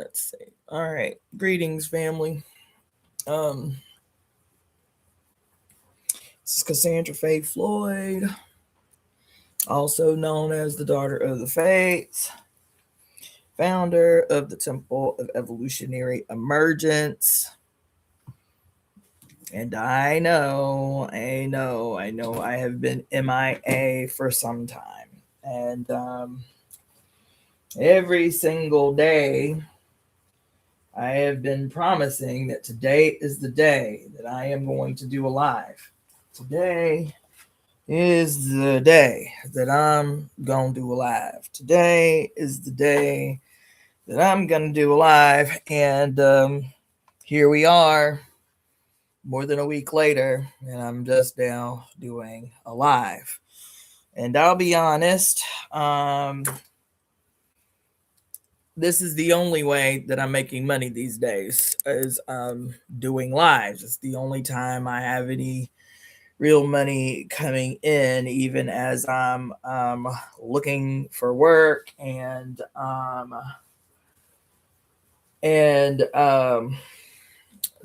Let's see. All right. Greetings, family. Um, this is Cassandra Faye Floyd, also known as the Daughter of the Fates, founder of the Temple of Evolutionary Emergence. And I know I have been MIA for some time. And every single day, I have been promising that today is the day that I am going to do a live. Today is the day that I'm going to do a live. Today is the day that I'm going to do a live. And here we are, more than a week later, and I'm just now doing a live. And I'll be honest, this is the only way that I'm making money these days is doing lives. It's the only time I have any real money coming in, even as I'm looking for work and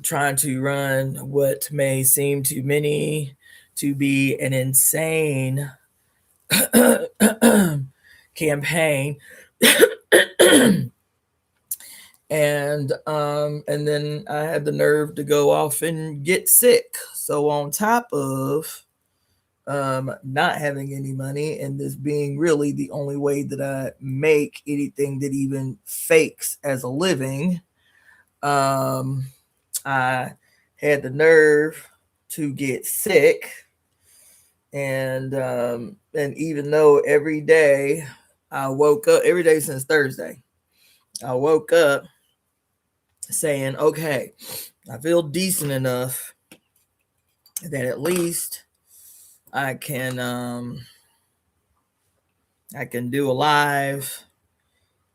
trying to run what may seem to many to be an insane campaign. And then I had the nerve to go off and get sick. So on top of not having any money and this being really the only way that I make anything that even fakes as a living, I had the nerve to get sick. And even though every day I woke up, every day since Thursday, I woke up saying, okay, I feel decent enough that at least I can do a live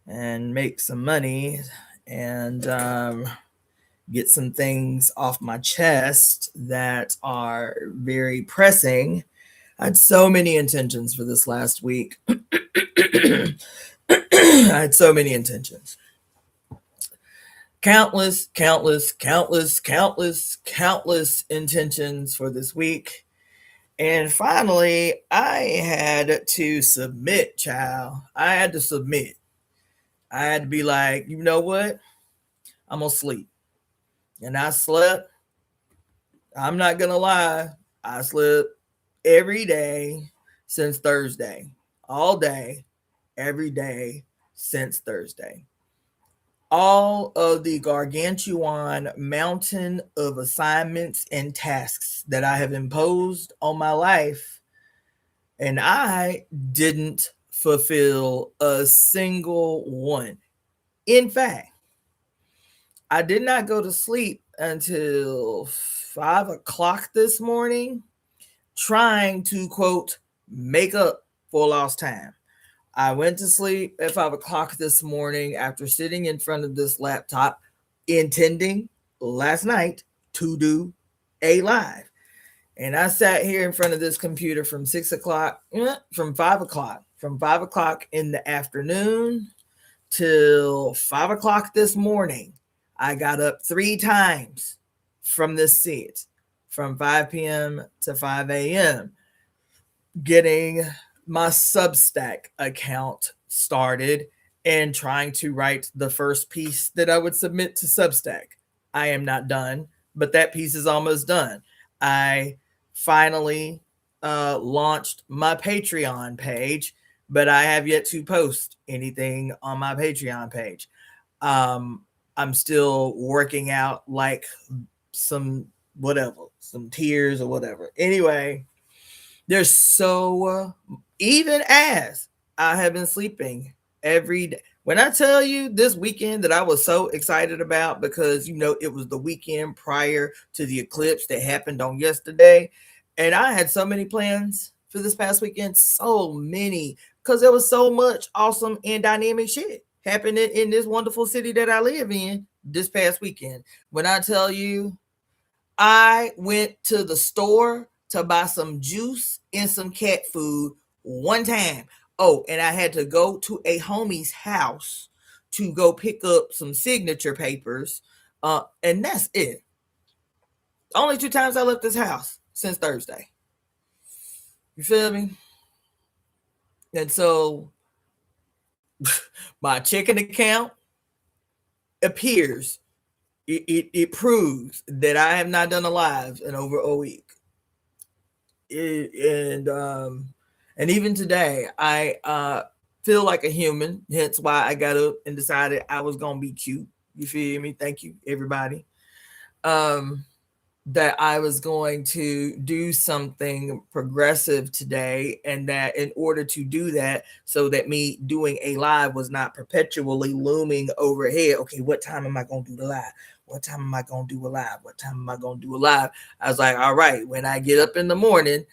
and make some money and get some things off my chest that are very pressing. I had so many intentions for this last week. I had so many intentions. Countless intentions for this week. And finally, I had to submit, child. I had to submit. I had to be like, you know what? I'm going to sleep. And I slept. I'm not going to lie. I slept every day since Thursday. All day, every day since Thursday. All of the gargantuan mountain of assignments and tasks that I have imposed on my life, and I didn't fulfill a single one. In fact, I did not go to sleep until 5 o'clock this morning, trying to, quote, make up for lost time. I went to sleep at 5 o'clock this morning after sitting in front of this laptop, intending last night to do a live. And I sat here in front of this computer from 6 o'clock, from 5 o'clock in the afternoon till 5 o'clock this morning. I got up 3 times from this seat, from 5 p.m. to 5 a.m., getting my Substack account started and trying to write the first piece that I would submit to Substack. I am not done, but that piece is almost done. I finally launched my Patreon page, but I have yet to post anything on my Patreon page. I'm still working out like some tiers or whatever. Anyway, there's so, even as I have been sleeping every day. When I tell you this weekend that I was so excited about because, it was the weekend prior to the eclipse that happened on yesterday. And I had so many plans for this past weekend, so many, because there was so much awesome and dynamic shit happening in this wonderful city that I live in this past weekend. When I tell you, I went to the store to buy some juice and some cat food one time. Oh, and I had to go to a homie's house to go pick up some signature papers, and that's it. Only 2 times I left this house since Thursday. You feel me? And so my checking account appears, it proves that I have not done a live in over a week. And even today, I feel like a human. Hence why I got up and decided I was gonna be cute. You feel me? Thank you, everybody. That I was going to do something progressive today, and that in order to do that, so that me doing a live was not perpetually looming overhead. Okay, what time am I going to do the live? What time am I going to do a live? What time am I going to do a live? I was like, all right, when I get up in the morning,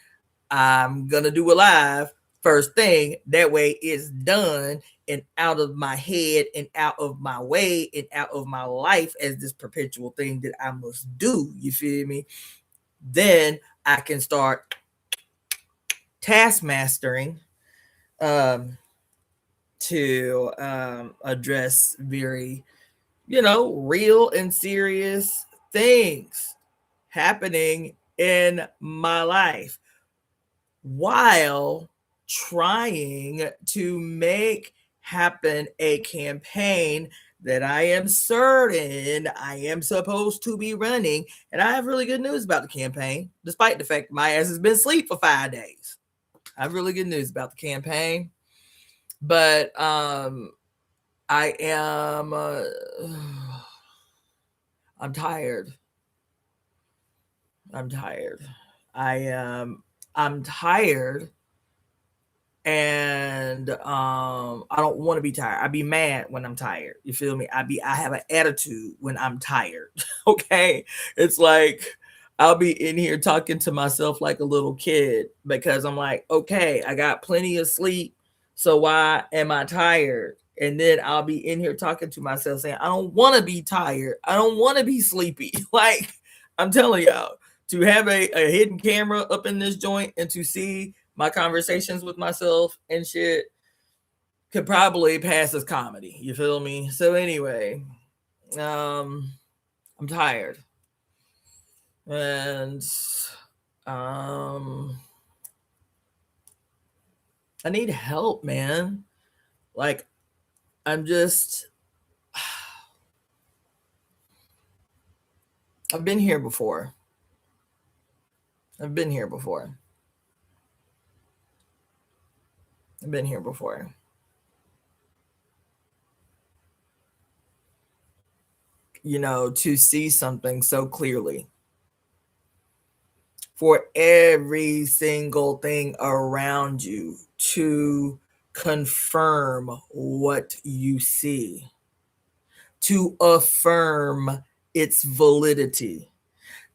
I'm going to do a live first thing. That way it's done and out of my head and out of my way and out of my life as this perpetual thing that I must do. You feel me? Then I can start task mastering to address very, real and serious things happening in my life while trying to make happen a campaign that I am certain I am supposed to be running. And I have really good news about the campaign, despite the fact my ass has been asleep for 5 days. I have really good news about the campaign. But I am I'm tired. I'm tired. I'm tired. And I don't want to be tired. I be mad when I'm tired. You feel me? I have an attitude when I'm tired. Okay. It's like I'll be in here talking to myself like a little kid because I'm like, okay, I got plenty of sleep. So why am I tired? And then I'll be in here talking to myself saying, I don't want to be tired. I don't want to be sleepy. Like I'm telling y'all, to have a hidden camera up in this joint and to see my conversations with myself and shit could probably pass as comedy. You feel me? So anyway, I'm tired. And I need help, man. Like I've been here before. I've been here before. To see something so clearly. For every single thing around you to confirm what you see, to affirm its validity,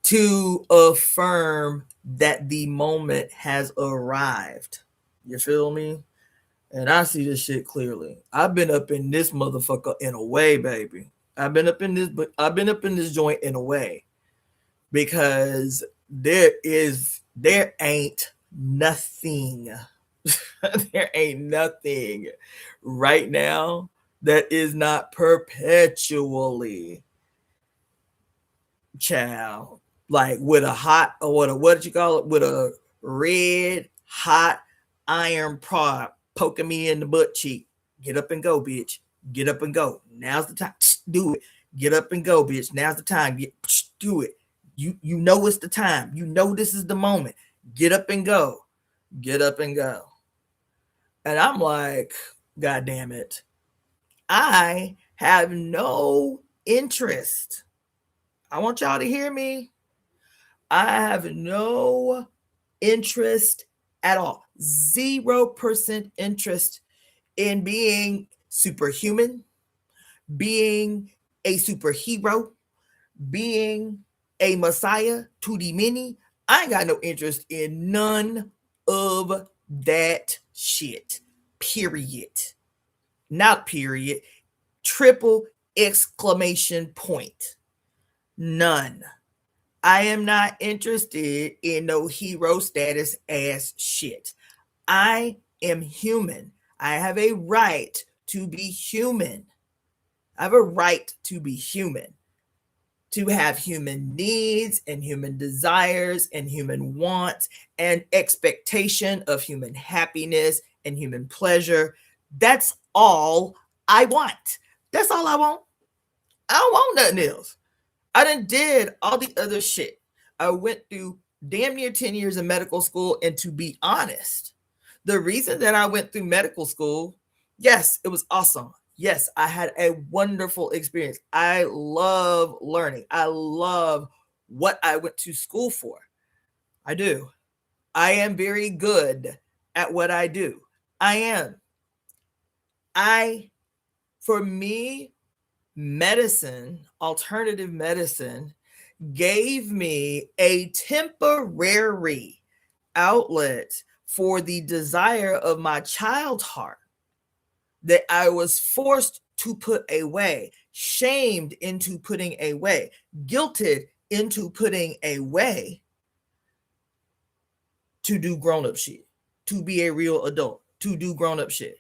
to affirm that the moment has arrived. You feel me? And I see this shit clearly. I've been up in this motherfucker in a way, baby. I've been up in this joint in a way because there ain't nothing. There ain't nothing right now that is not perpetually, child, like with a hot, or what did you call it? With a red hot iron prod poking me in the butt cheek. Get up and go, bitch. Get up and go. Now's the time. Do it. Get up and go, bitch. Now's the time. Do it. You know it's the time. You know this is the moment. Get up and go. Get up and go. And I'm like, God damn it. I have no interest. I want y'all to hear me. I have no interest at all. 0% interest in being superhuman, being a superhero, being a messiah to the many. I ain't got no interest in none of that shit. Period. Not period. Triple exclamation point. None. I am not interested in no hero status ass shit. I am human. I have a right to be human. I have a right to be human, to have human needs and human desires and human wants and expectation of human happiness and human pleasure. That's all I want. That's all I want. I don't want nothing else. I done did all the other shit. I went through damn near 10 years of medical school. And to be honest, the reason that I went through medical school, yes, it was awesome. Yes, I had a wonderful experience. I love learning. I love what I went to school for. I do. I am very good at what I do. I am. For me, medicine, alternative medicine, gave me a temporary outlet for the desire of my child heart that I was forced to put away, shamed into putting away, guilted into putting away to do grown-up shit, to be a real adult, to do grown-up shit.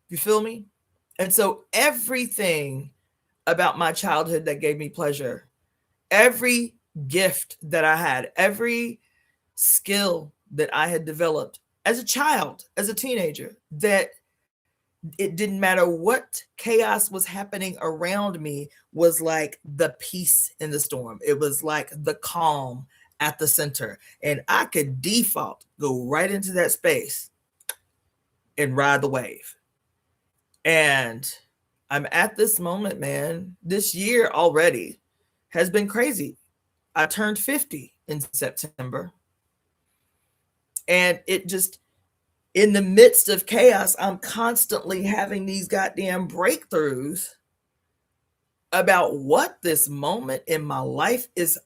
You feel me? And so everything about my childhood that gave me pleasure, every gift that I had, every skill that I had developed as a child, as a teenager, that it didn't matter what chaos was happening around me, was like the peace in the storm. It was like the calm at the center. And I could default, go right into that space and ride the wave. And I'm at this moment, man. This year already has been crazy. I turned 50 in September. And it just, in the midst of chaos, I'm constantly having these goddamn breakthroughs about what this moment in my life is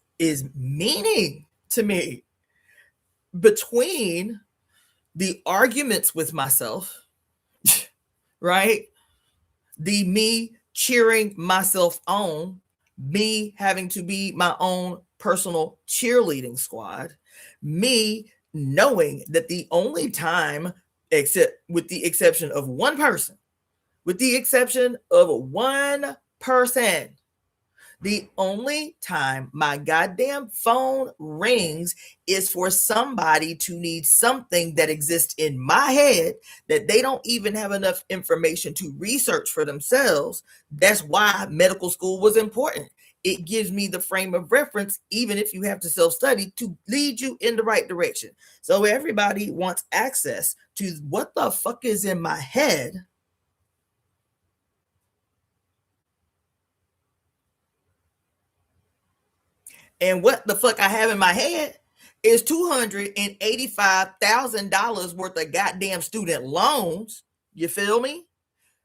meaning to me. Between the arguments with myself, right? The me cheering myself on, me having to be my own personal cheerleading squad, me knowing that the only time, except with the exception of one person, the only time my goddamn phone rings is for somebody to need something that exists in my head that they don't even have enough information to research for themselves. That's why medical school was important. It gives me the frame of reference, even if you have to self-study, to lead you in the right direction. So everybody wants access to what the fuck is in my head. And what the fuck I have in my head is $285,000 worth of goddamn student loans. You feel me?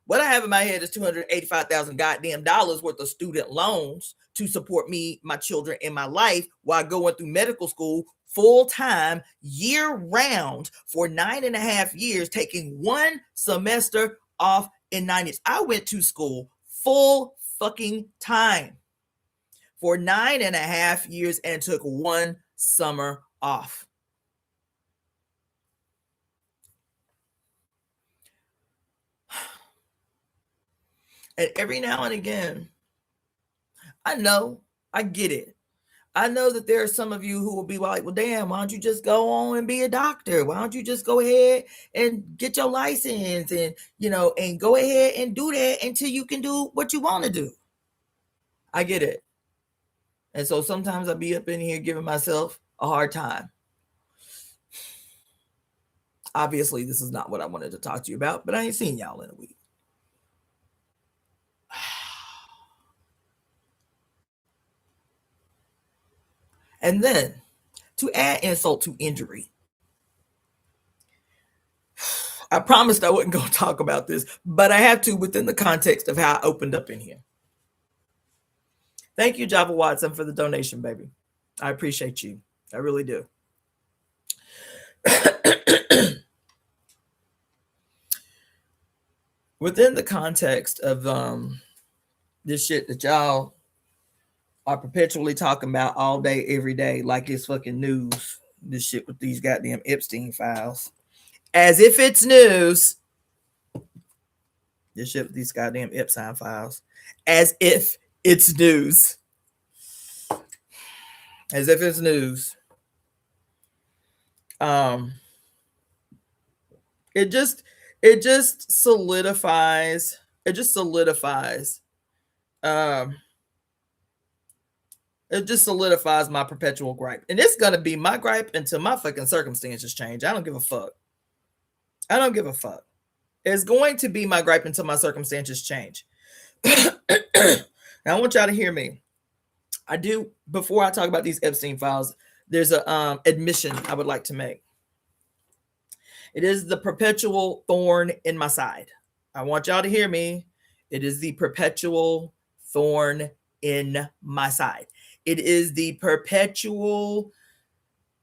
What I have in my head is $285,000 goddamn dollars worth of student loans to support me, my children, and my life while going through medical school full time, year round for 9.5 years, taking one semester off in 9 years. I went to school full fucking time for 9.5 years and took one summer off. And every now and again, I get it. I know that there are some of you who will be like, well, damn, why don't you just go on and be a doctor? Why don't you just go ahead and get your license and, and go ahead and do that until you can do what you want to do? I get it. And so sometimes I'll be up in here giving myself a hard time. Obviously, this is not what I wanted to talk to you about, but I ain't seen y'all in a week. And then, to add insult to injury, I promised I wasn't going to talk about this, but I have to within the context of how I opened up in here. Thank you, Java Watson, for the donation, baby. I appreciate you. I really do. Within the context of this shit that y'all are perpetually talking about all day, every day, like it's fucking news, this shit with these goddamn Epstein files, as if it's news. This shit, these goddamn Epstein files, as if it's news. As if it's news. It just solidifies. It just solidifies. It just solidifies my perpetual gripe, and it's gonna be my gripe until my fucking circumstances change. I don't give a fuck. I don't give a fuck. It's going to be my gripe until my circumstances change. Now I want y'all to hear me. I do, before I talk about these Epstein files, there's a admission I would like to make. It is the perpetual thorn in my side. I want y'all to hear me. It is the perpetual thorn in my side. It is the perpetual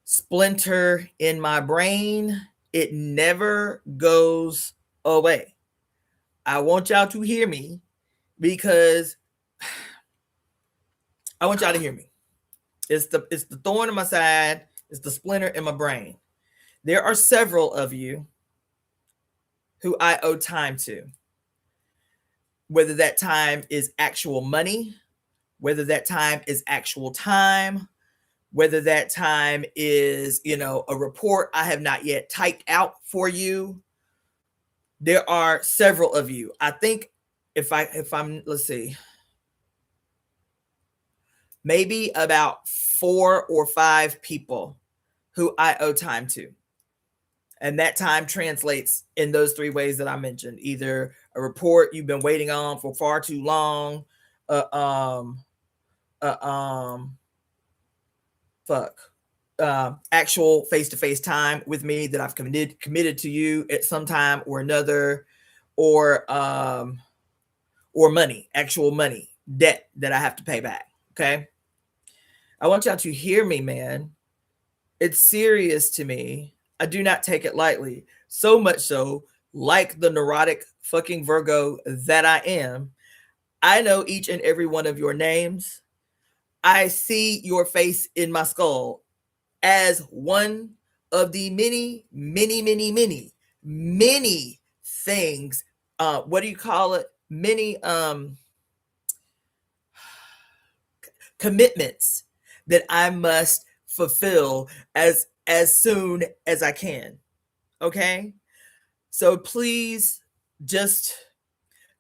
splinter in my brain. It never goes away. I want y'all to hear me because I want y'all to hear me. It's the thorn in my side. It's the splinter in my brain. There are several of you who I owe time to. Whether that time is actual money, whether that time is actual time, whether that time is, a report I have not yet typed out for you. There are several of you. I think if I'm, let's see, maybe about 4 or 5 people who I owe time to. And that time translates in those 3 ways that I mentioned. Either a report you've been waiting on for far too long, actual face-to-face time with me that I've committed to you at some time or another, or money, actual money, debt that I have to pay back. Okay. I want y'all to hear me, man. It's serious to me. I do not take it lightly. So much so, like the neurotic fucking Virgo that I am, I know each and every one of your names. I see your face in my skull as one of the many, many, many, many, many things. What do you call it? Many commitments that I must fulfill as soon as I can. Okay? So please just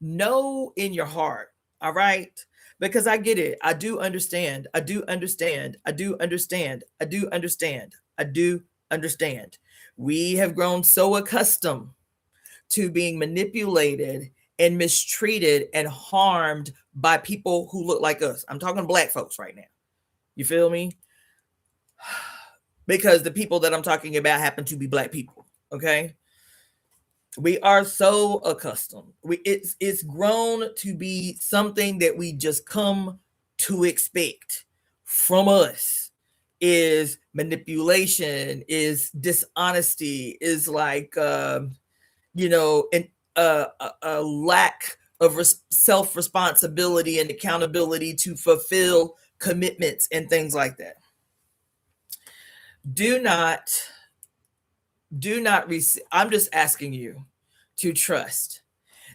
know in your heart, all right? Because I get it. I do understand. I do understand. I do understand. I do understand. I do understand. We have grown so accustomed to being manipulated and mistreated and harmed by people who look like us. I'm talking Black folks right now. You feel me? Because the people that I'm talking about happen to be Black people. Okay? We are so accustomed. It's grown to be something that we just come to expect from us. Is manipulation, is dishonesty, is like a lack of self-responsibility and accountability to fulfill commitments and things like that. Do not receive. I'm just asking you to trust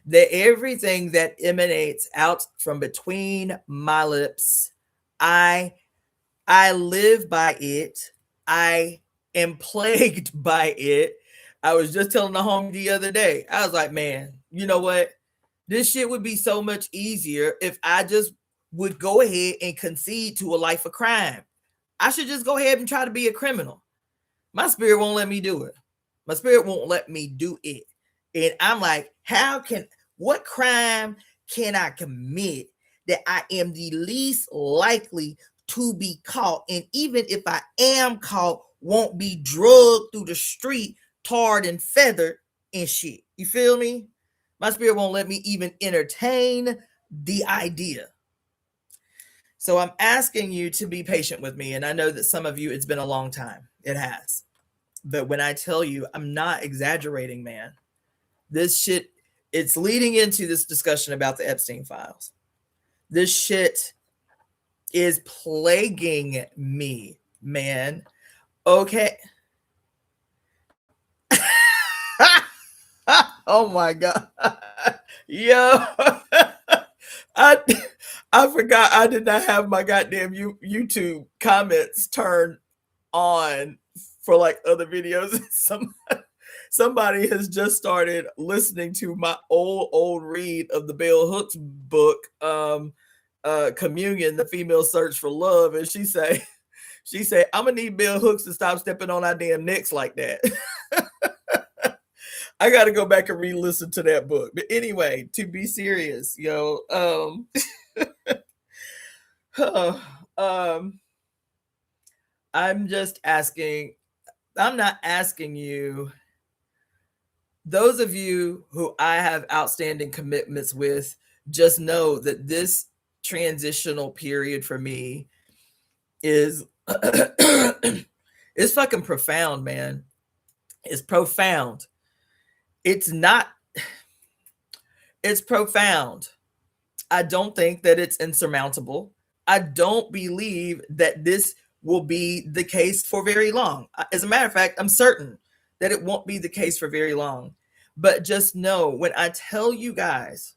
that everything that emanates out from between my lips, I live by it. I am plagued by it. I was just telling the homie the other day, I was like, man, you know what? This shit would be so much easier if I just would go ahead and concede to a life of crime. I should just go ahead and try to be a criminal. My spirit won't let me do it. My spirit won't let me do it. And I'm like, what crime can I commit that I am the least likely to be caught? And even if I am caught, won't be drugged through the street, tarred and feathered and shit. You feel me? My spirit won't let me even entertain the idea. So I'm asking you to be patient with me. And I know that some of you, it's been a long time. It has. But when I tell you, I'm not exaggerating, man. This shit, it's leading into this discussion about the Epstein files. This shit is plaguing me, man. Okay. Oh my God. Yo, I I forgot I did not have my goddamn YouTube comments turned on for like other videos. Somebody has just started listening to my old read of the Bell Hooks book, Communion, the Female Search for Love, and she say, I'm gonna need Bell Hooks to stop stepping on our damn necks like that. I got to go back and re-listen to that book. But anyway, to be serious, I'm just asking. I'm not asking you. Those of you who I have outstanding commitments with, just know that this transitional period for me is it's fucking profound, man. It's profound. It's profound. I don't think that it's insurmountable. I don't believe that this will be the case for very long. As a matter of fact, I'm certain that it won't be the case for very long. But just know, when I tell you guys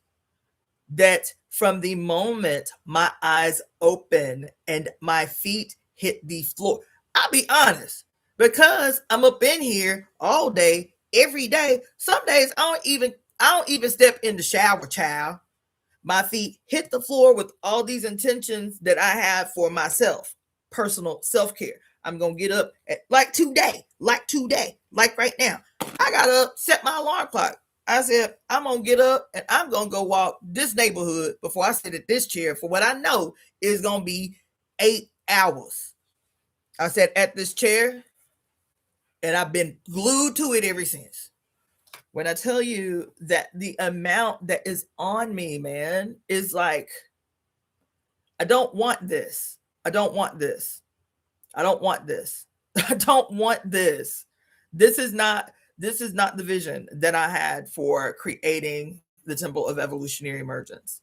that from the moment my eyes open and my feet hit the floor, I'll be honest, because I'm up in here all day, every day. Some days I don't even step in the shower, child. My feet hit the floor with all these intentions that I have for myself, personal self-care. I'm going to get up at like today, like right now. I got to set my alarm clock. I said, I'm going to get up and I'm going to go walk this neighborhood before I sit at this chair for what I know is going to be 8 hours. I sat at this chair and I've been glued to it ever since. When I tell you that the amount that is on me, man, is like, I don't want this. I don't want this. I don't want this. I don't want this. This is not the vision that I had for creating the Temple of Evolutionary Emergence.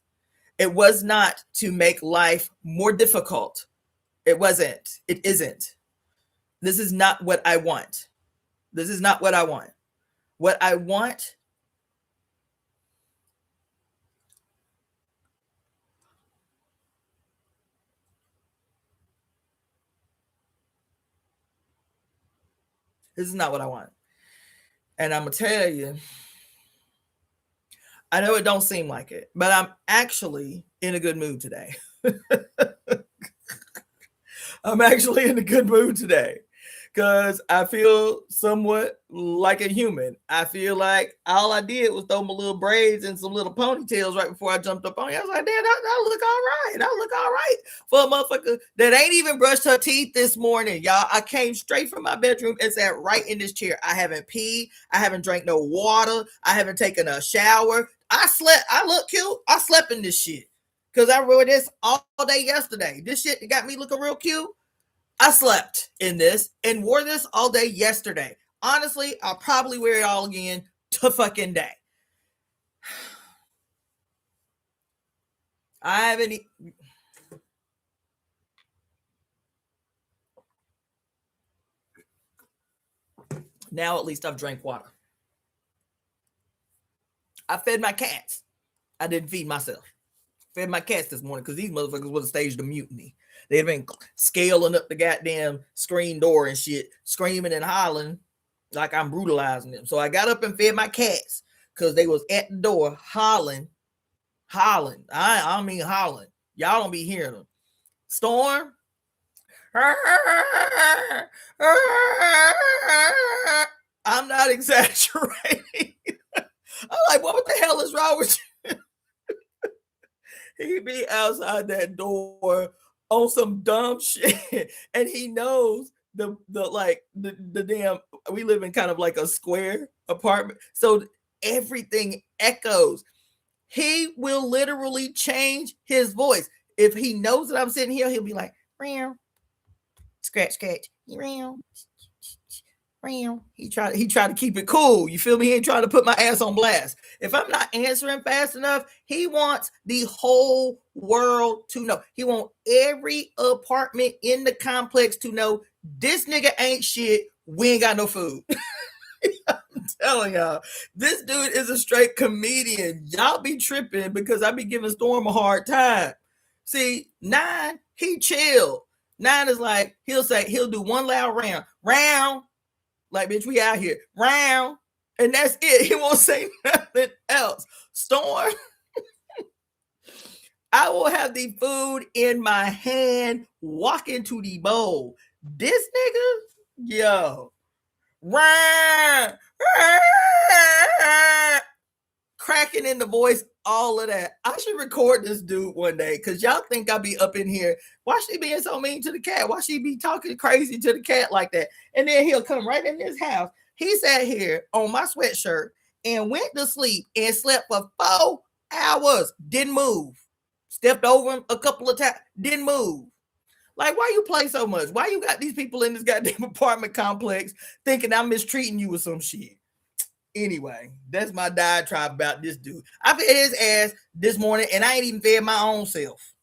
It was not to make life more difficult. It wasn't. It isn't. This is not what I want. This is not what I want. What I want this is not what I want. And I'm going to tell you, I know it don't seem like it, but I'm actually in a good mood today. I'm actually in a good mood today because I feel somewhat like a human. I feel like all I did was throw my little braids and some little ponytails right before I jumped up on you. I was like, damn, I look all right. I look all right for a motherfucker that ain't even brushed her teeth this morning, y'all. I came straight from my bedroom and sat right in this chair. I haven't peed. I haven't drank no water. I haven't taken a shower. I slept. I look cute. I slept in this shit because I wore this all day yesterday. This shit got me looking real cute. I slept in this and wore this all day yesterday. Honestly, I'll probably wear it all again to fucking day. I haven't. Now at least I've drank water. I fed my cats. I didn't feed myself. Fed my cats this morning because these motherfuckers would have staged a mutiny. They'd been scaling up the goddamn screen door and shit, screaming and hollering like I'm brutalizing them. So I got up and fed my cats because they was at the door hollering. I don't mean hollering. Y'all don't be hearing them. Storm. I'm not exaggerating. I'm like, what the hell is wrong with you? He be outside that door on some dumb shit, and he knows the damn. We live in kind of like a square apartment, so everything echoes. He will literally change his voice if he knows that I'm sitting here. He'll be like, "Meow, scratch, meow." He tried to keep it cool. You feel me? He ain't trying to put my ass on blast. If I'm not answering fast enough, he wants the whole world to know. He wants every apartment in the complex to know this nigga ain't shit. We ain't got no food. telling y'all, this dude is a straight comedian. Y'all be tripping because I be giving Storm a hard time. See, 9, he chill. 9 is like, he'll do one loud round, like, bitch, we out here, round, and that's it. He won't say nothing else. Storm, I will have the food in my hand, walk into the bowl. This nigga, yo, cracking in the voice, all of that. I should record this dude one day because y'all think I be up in here. Why she being so mean to the cat? Why she be talking crazy to the cat like that? And then he'll come right in this house. He sat here on my sweatshirt and went to sleep and slept for 4 hours. Didn't move. Stepped over him a couple of times. Didn't move. Like, why you play so much? Why you got these people in this goddamn apartment complex thinking I'm mistreating you with some shit? Anyway, that's my diatribe about this dude. I fed his ass this morning and I ain't even fed my own self.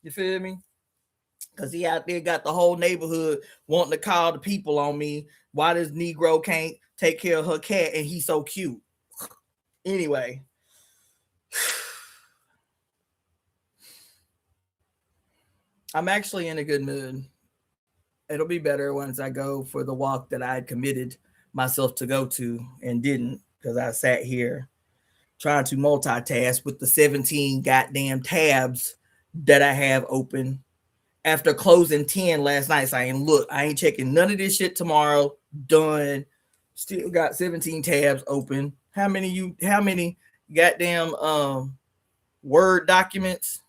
You feel me? Because he out there got the whole neighborhood wanting to call the people on me. Why this Negro can't take care of her cat and he's so cute? Anyway. I'm actually in a good mood. It'll be better once I go for the walk that I had committed myself to go to and didn't, because I sat here trying to multitask with the 17 goddamn tabs that I have open after closing 10 last night. So I ain't checking none of this shit tomorrow. Done. Still got 17 tabs open. How many goddamn Word documents?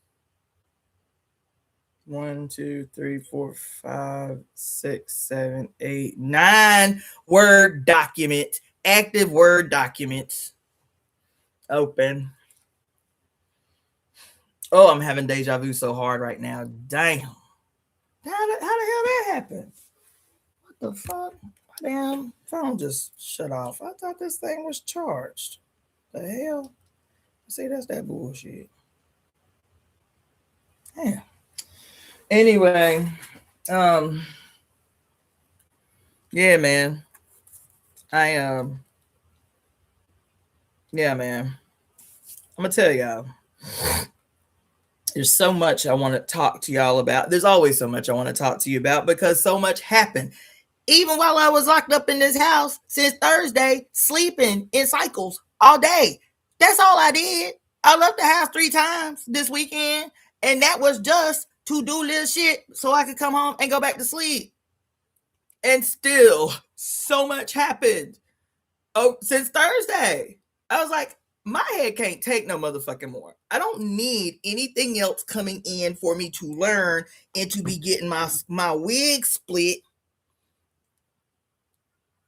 1, 2, 3, 4, 5, 6, 7, 8, 9 Word documents, active Word documents open. Oh, I'm having deja vu so hard right now. Damn. How the hell that happened? What the fuck? My damn phone just shut off. I thought this thing was charged. The hell? See, that's that bullshit. Yeah. Anyway, yeah, man. Yeah, man. I'm gonna tell y'all. There's so much I want to talk to y'all about. There's always so much I want to talk to you about because so much happened. Even while I was locked up in this house since Thursday, sleeping in cycles all day. That's all I did. I left the house 3 times this weekend, and that was just to do little shit so I could come home and go back to sleep. And still, so much happened. Oh, since Thursday. I was like, my head can't take no motherfucking more. I don't need anything else coming in for me to learn and to be getting my wig split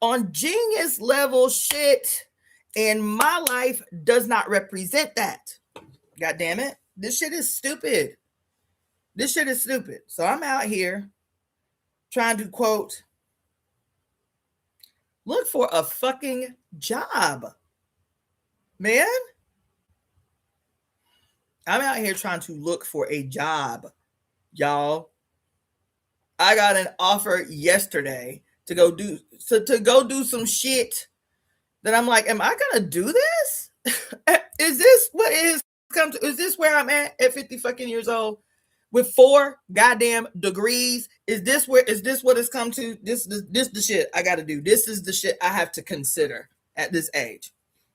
on genius level shit. And my life does not represent that. God damn it. This shit is stupid. This shit is stupid. So I'm out here trying to, quote, look for a fucking job. Man, I'm out here trying to look for a job, y'all. I got an offer yesterday to go do some shit that I'm like, am I gonna do this? Is this what it is come to? Is this where I'm at 50 fucking years old with 4 goddamn degrees? Is this what it's come to? This the shit I gotta do. This is the shit I have to consider at this age.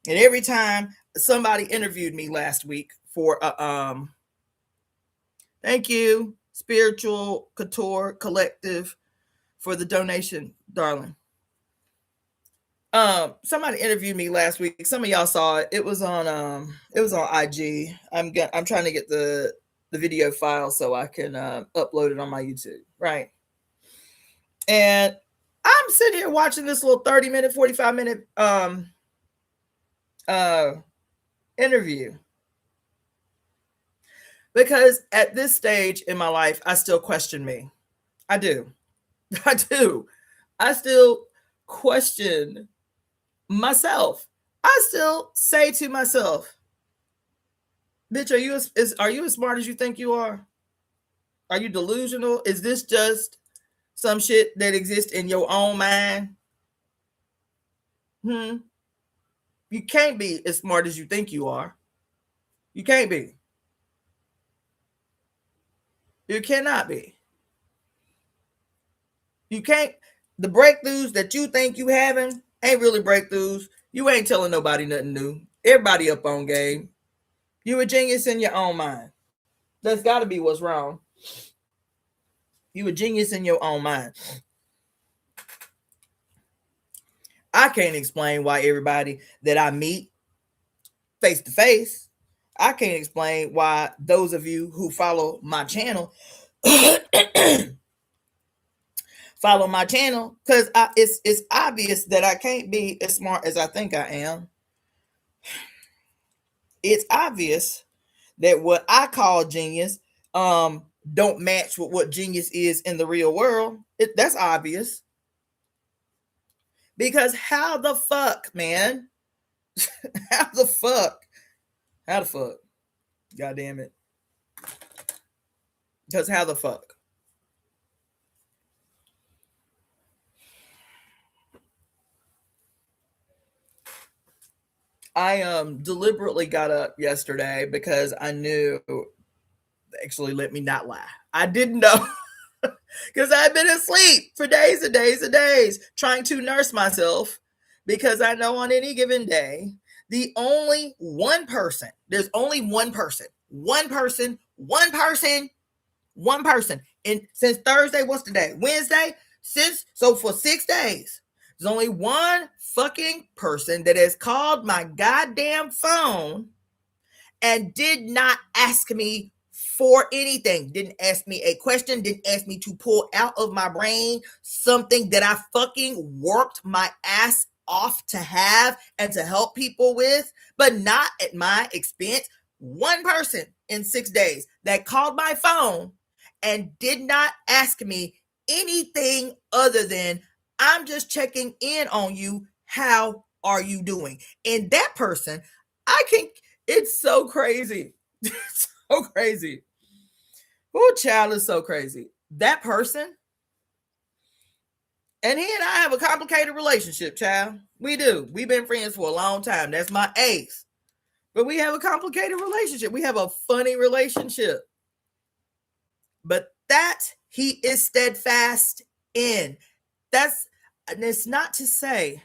And every time somebody interviewed me last week for thank you, Spiritual Couture Collective, for the donation, darling. Somebody interviewed me last week. Some of y'all saw it. It was on IG. I'm trying to get the video file so I can upload it on my YouTube, right? And I'm sitting here watching this little 30-minute, 45-minute interview. Because at this stage in my life, I still question me. I do. I still question myself. I still say to myself, bitch, are you as smart as you think you are? Are you delusional? Is this just some shit that exists in your own mind? You can't be as smart as you think you are. You can't be. You cannot be. You can't. The breakthroughs that you think you having ain't really breakthroughs. You ain't telling nobody nothing new. Everybody up on game. You a genius in your own mind. That's got to be what's wrong. You a genius in your own mind. I can't explain why everybody that I meet face to face, I can't explain why those of you who follow my channel follow my channel, because it's obvious that I can't be as smart as I think I am. It's obvious that what I call genius don't match with what genius is in the real world. That's obvious. Because how the fuck, man? How the fuck? How the fuck? God damn it. Because how the fuck? I deliberately got up yesterday because I knew, actually, let me not lie, I didn't know, because I've been asleep for days and days and days trying to nurse myself, because I know on any given day, there's only one person, and since Thursday, what's the day? Wednesday? So for 6 days, there's only one fucking person that has called my goddamn phone and did not ask me for anything. Didn't ask me a question, didn't ask me to pull out of my brain something that I fucking worked my ass off to have and to help people with, but not at my expense. One person in 6 days that called my phone and did not ask me anything other than, I'm just checking in on you. How are you doing? And that person, it's so crazy. It's so crazy. Oh, child is so crazy. That person, and he and I have a complicated relationship, child. We do. We've been friends for a long time. That's my ace. But we have a complicated relationship. We have a funny relationship. But that he is steadfast in. And it's not to say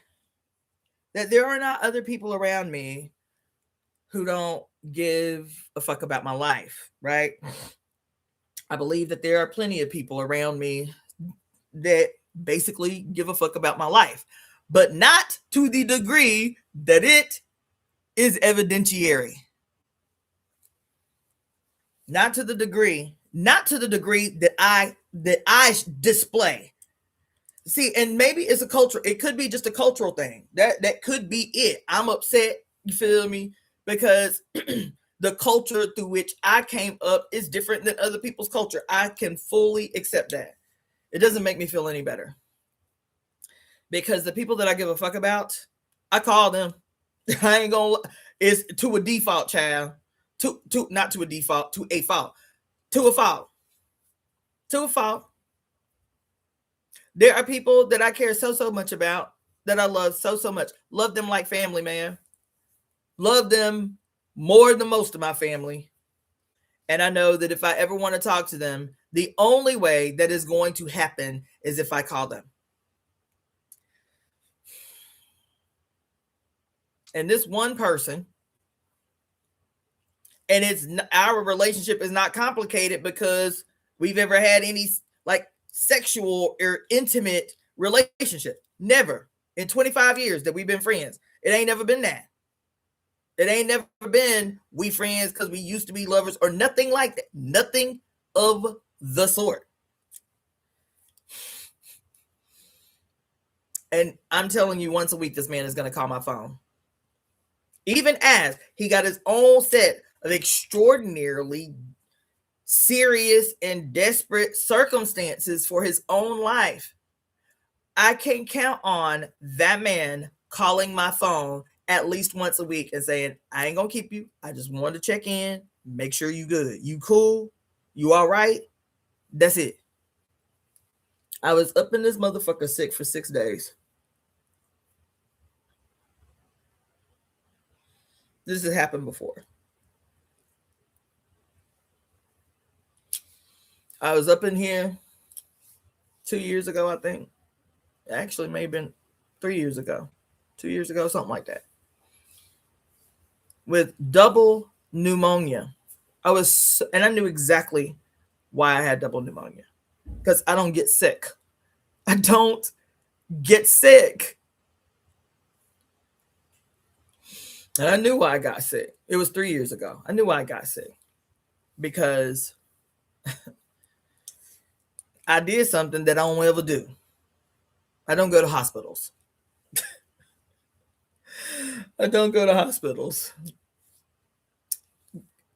that there are not other people around me who don't give a fuck about my life, right? I believe that there are plenty of people around me that basically give a fuck about my life, but not to the degree that it is evidentiary. Not to the degree that I display. See, and maybe it's a culture. It could be just a cultural thing. That could be it. I'm upset. You feel me? Because the culture through which I came up is different than other people's culture. I can fully accept that. It doesn't make me feel any better. Because the people that I give a fuck about, I call them. I ain't gonna. It's to a default, child. Not to a default, to a fault. To a fault. To a fault. There are people that I care so much about, that I love so much. Love them like family, man. Love them more than most of my family. And I know that if I ever want to talk to them, the only way that is going to happen is if I call them. And this one person, and our relationship is not complicated because we've ever had any like sexual or intimate relationship. Never. In 25 years that we've been friends, it ain't never been that. It ain't never been we friends because we used to be lovers or nothing like that. Nothing of the sort. And I'm telling you, once a week, this man is going to call my phone. Even as he got his own set of extraordinarily serious and desperate circumstances for his own life, I can count on that man calling my phone at least once a week and saying, I ain't gonna keep you. I just wanted to check in, make sure you good. You cool? You all right? That's it. I was up in this motherfucker sick for 6 days. This has happened before. I was up in here 2 years ago, I think. Actually, may have been 3 years ago, 2 years ago, something like that, with double pneumonia. And I knew exactly why I had double pneumonia, because I don't get sick. I don't get sick. And I knew why I got sick. It was 3 years ago. I knew why I got sick, because I did something that I don't ever do. I don't go to hospitals. I don't go to hospitals.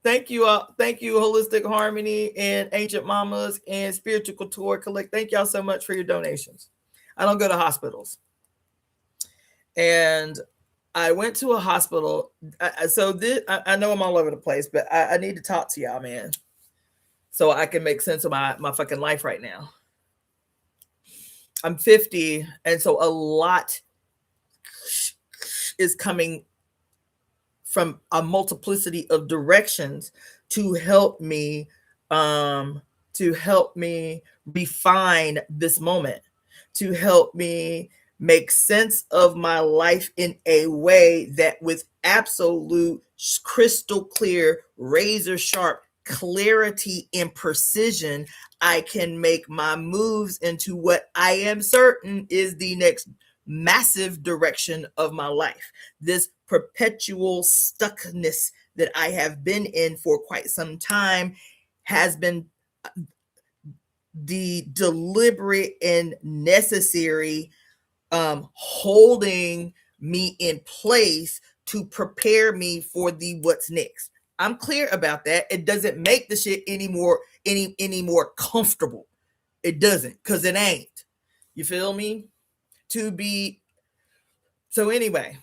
Thank you, Holistic Harmony and Ancient Mamas and Spiritual Couture Collect. Thank y'all so much for your donations. I don't go to hospitals. And I went to a hospital. I know I'm all over the place, but I need to talk to y'all, man, so I can make sense of my fucking life right now. I'm 50, and so a lot is coming from a multiplicity of directions to help me refine this moment, to help me make sense of my life in a way that, with absolute crystal clear, razor sharp clarity and precision, I can make my moves into what I am certain is the next massive direction of my life. This perpetual stuckness that I have been in for quite some time has been the deliberate and necessary holding me in place to prepare me for the what's next. I'm clear about that. It doesn't make the shit any more comfortable. It doesn't, because it ain't. You feel me? So anyway,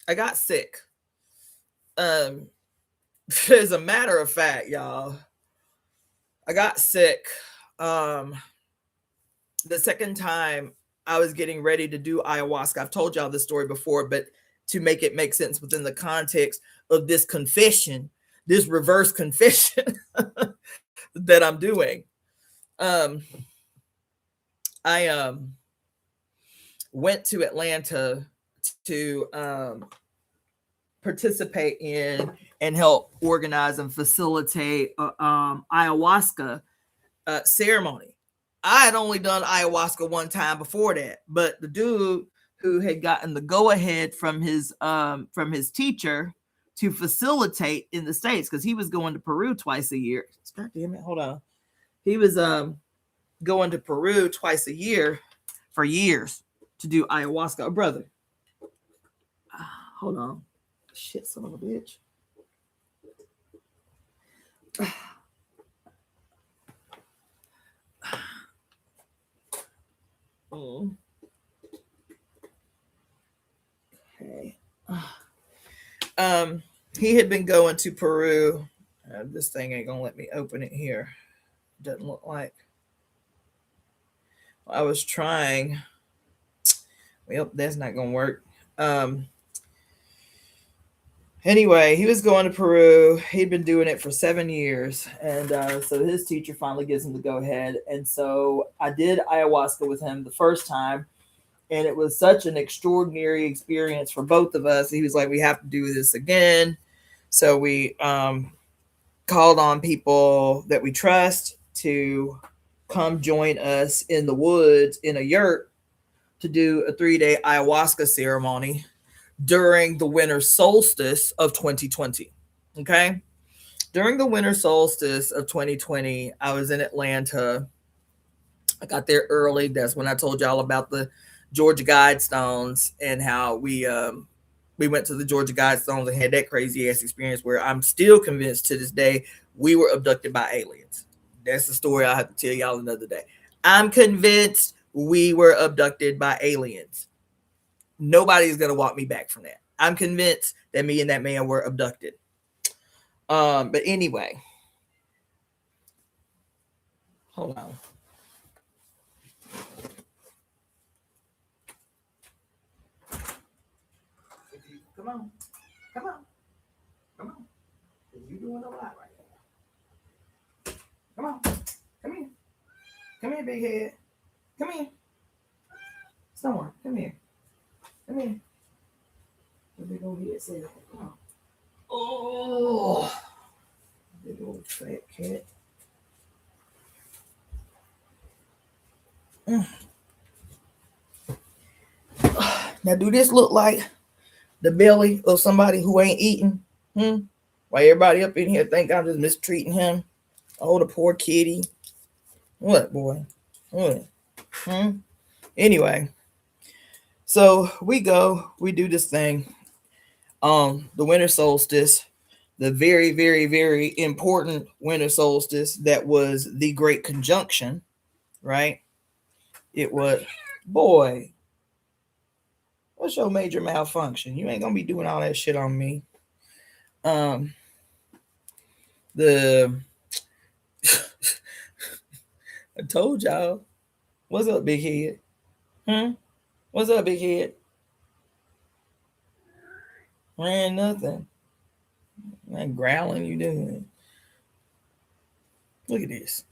I got sick. As a matter of fact, y'all, I got sick the second time I was getting ready to do ayahuasca. I've told y'all this story before, but to make it make sense within the context of this confession, this reverse confession that I'm doing. I went to Atlanta to participate in and help organize and facilitate ayahuasca ceremony. I had only done ayahuasca one time before that, but the dude who had gotten the go ahead from his teacher to facilitate in the States, because he was going to Peru twice a year. God damn it, hold on. He was going to Peru twice a year for years to do ayahuasca. Oh, brother, hold on. Shit, son of a bitch. Oh. Okay. He had been going to Peru. This thing ain't gonna let me open it here. Doesn't look like. I was trying. Well, that's not gonna work. Anyway, he was going to Peru. He'd been doing it for 7 years. And so his teacher finally gives him the go ahead. And so I did ayahuasca with him the first time. And it was such an extraordinary experience for both of us. He was like, we have to do this again. So we called on people that we trust to come join us in the woods in a yurt to do a 3-day ayahuasca ceremony during the winter solstice of 2020. Okay. During the winter solstice of 2020, I was in Atlanta. I got there early. That's when I told y'all about the Georgia Guidestones and how we went to the Georgia Guidestones and had that crazy ass experience where I'm still convinced to this day we were abducted by aliens. That's the story I'll have to tell y'all another day. I'm convinced we were abducted by aliens. Nobody's going to walk me back from that. I'm convinced that me and that man were abducted. But anyway, hold on. Come on. doing a lot right now. Come on. Come here. Come here, big head. Come here. Somewhere. Come here. Come here. The big old head said, come on. Oh. Big old fat cat. Now, do this look like the belly of somebody who ain't eating? Why everybody up in here think I'm just mistreating him? Oh, the poor kitty. What, boy? What? Anyway, so we do this thing. The winter solstice, the very, very, very important winter solstice that was the great conjunction, right? It was, boy, what's your major malfunction? You ain't gonna be doing all that shit on me. The I told y'all. What's up, big head? What's up, big head? Ain't nothing. That growling you doing. Look at this.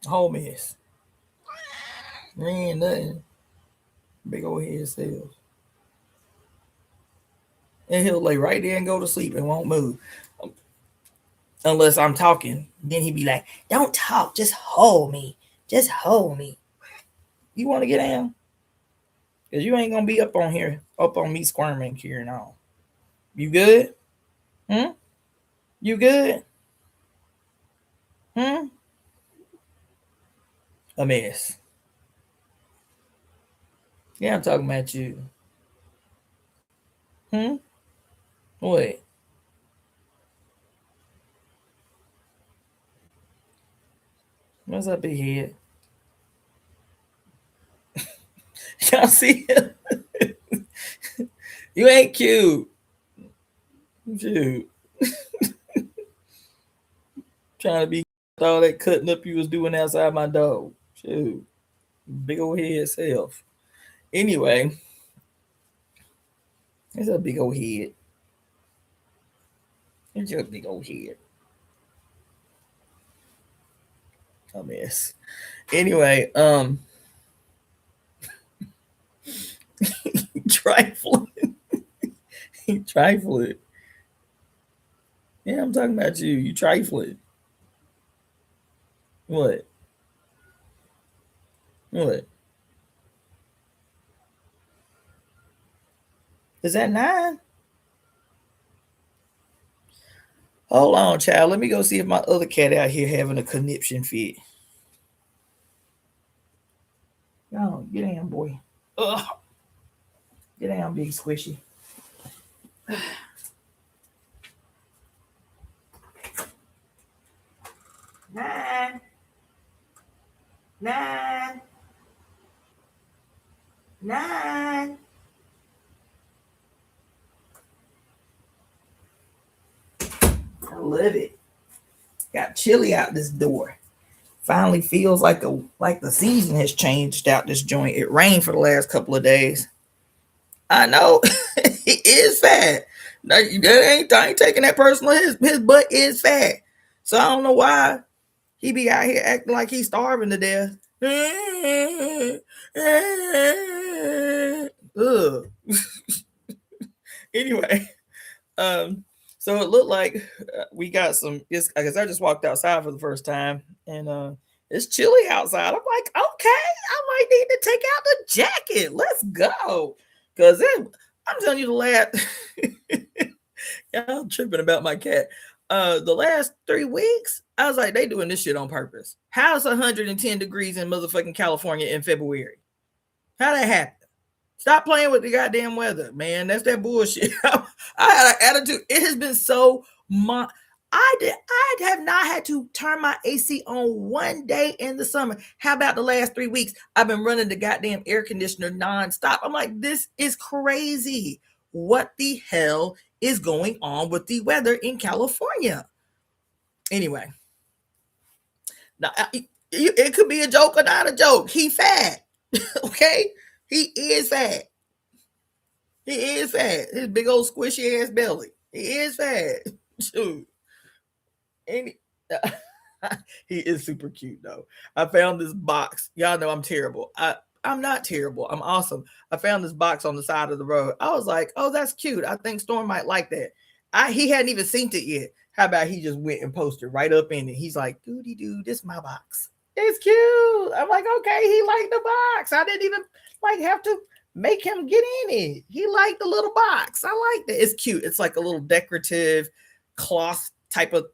Whole mess. Ain't nothing. Big old head cells. And he'll lay right there and go to sleep and won't move. Unless I'm talking. Then he'd be like, don't talk, just hold me. Just hold me. You want to get down? Because you ain't going to be up on here, up on me squirming here and all. You good? You good? A mess. Yeah, I'm talking about you. What? What's up, big head? Y'all see him? You ain't cute. Dude. Trying to be all that cutting up you was doing outside my door. Shoot. Big old head self. Anyway. It's a big old head. It's your big old head. A mess. Anyway, trifling. Trifling. Yeah, I'm talking about you. You trifling. What? What? Is that 9? Hold on, child. Let me go see if my other cat out here having a conniption fit. Oh, get down, boy. Ugh. Get down, big squishy. 9. 9. 9. I love it. Got chilly out this door. Finally feels like the season has changed out this joint. It rained for the last couple of days. I know. He is fat. I ain't taking that personal. His butt is fat. So I don't know why he be out here acting like he's starving to death. Ugh. Anyway, so it looked like we got some. Because I just walked outside for the first time, and it's chilly outside. I'm like, okay, I might need to take out the jacket. Let's go. Because I'm telling you, the last, yeah, I'm tripping about my cat. The last 3 weeks, I was like, they doing this shit on purpose. How's 110 degrees in motherfucking California in February? How that happen? Stop playing with the goddamn weather, man. That's that bullshit. I had an attitude. It has been so much. I have not had to turn my AC on one day in the summer. How about the last 3 weeks? I've been running the goddamn air conditioner nonstop. I'm like, this is crazy. What the hell is going on with the weather in California? Anyway, now it could be a joke or not a joke. He fat, okay? He is fat. He is fat. His big old squishy ass belly. He is fat. Dude. And he is super cute though. I found this box. Y'all know I'm terrible. I'm not terrible. I'm awesome. I found this box on the side of the road. I was like, oh, that's cute. I think Storm might like that. He hadn't even seen it yet. How about he just went and posted right up in it? He's like, doody doo, this is my box. It's cute. I'm like, okay, he liked the box. I didn't even like have to make him get in it. He liked the little box. I like that. It's cute. It's like a little decorative cloth type of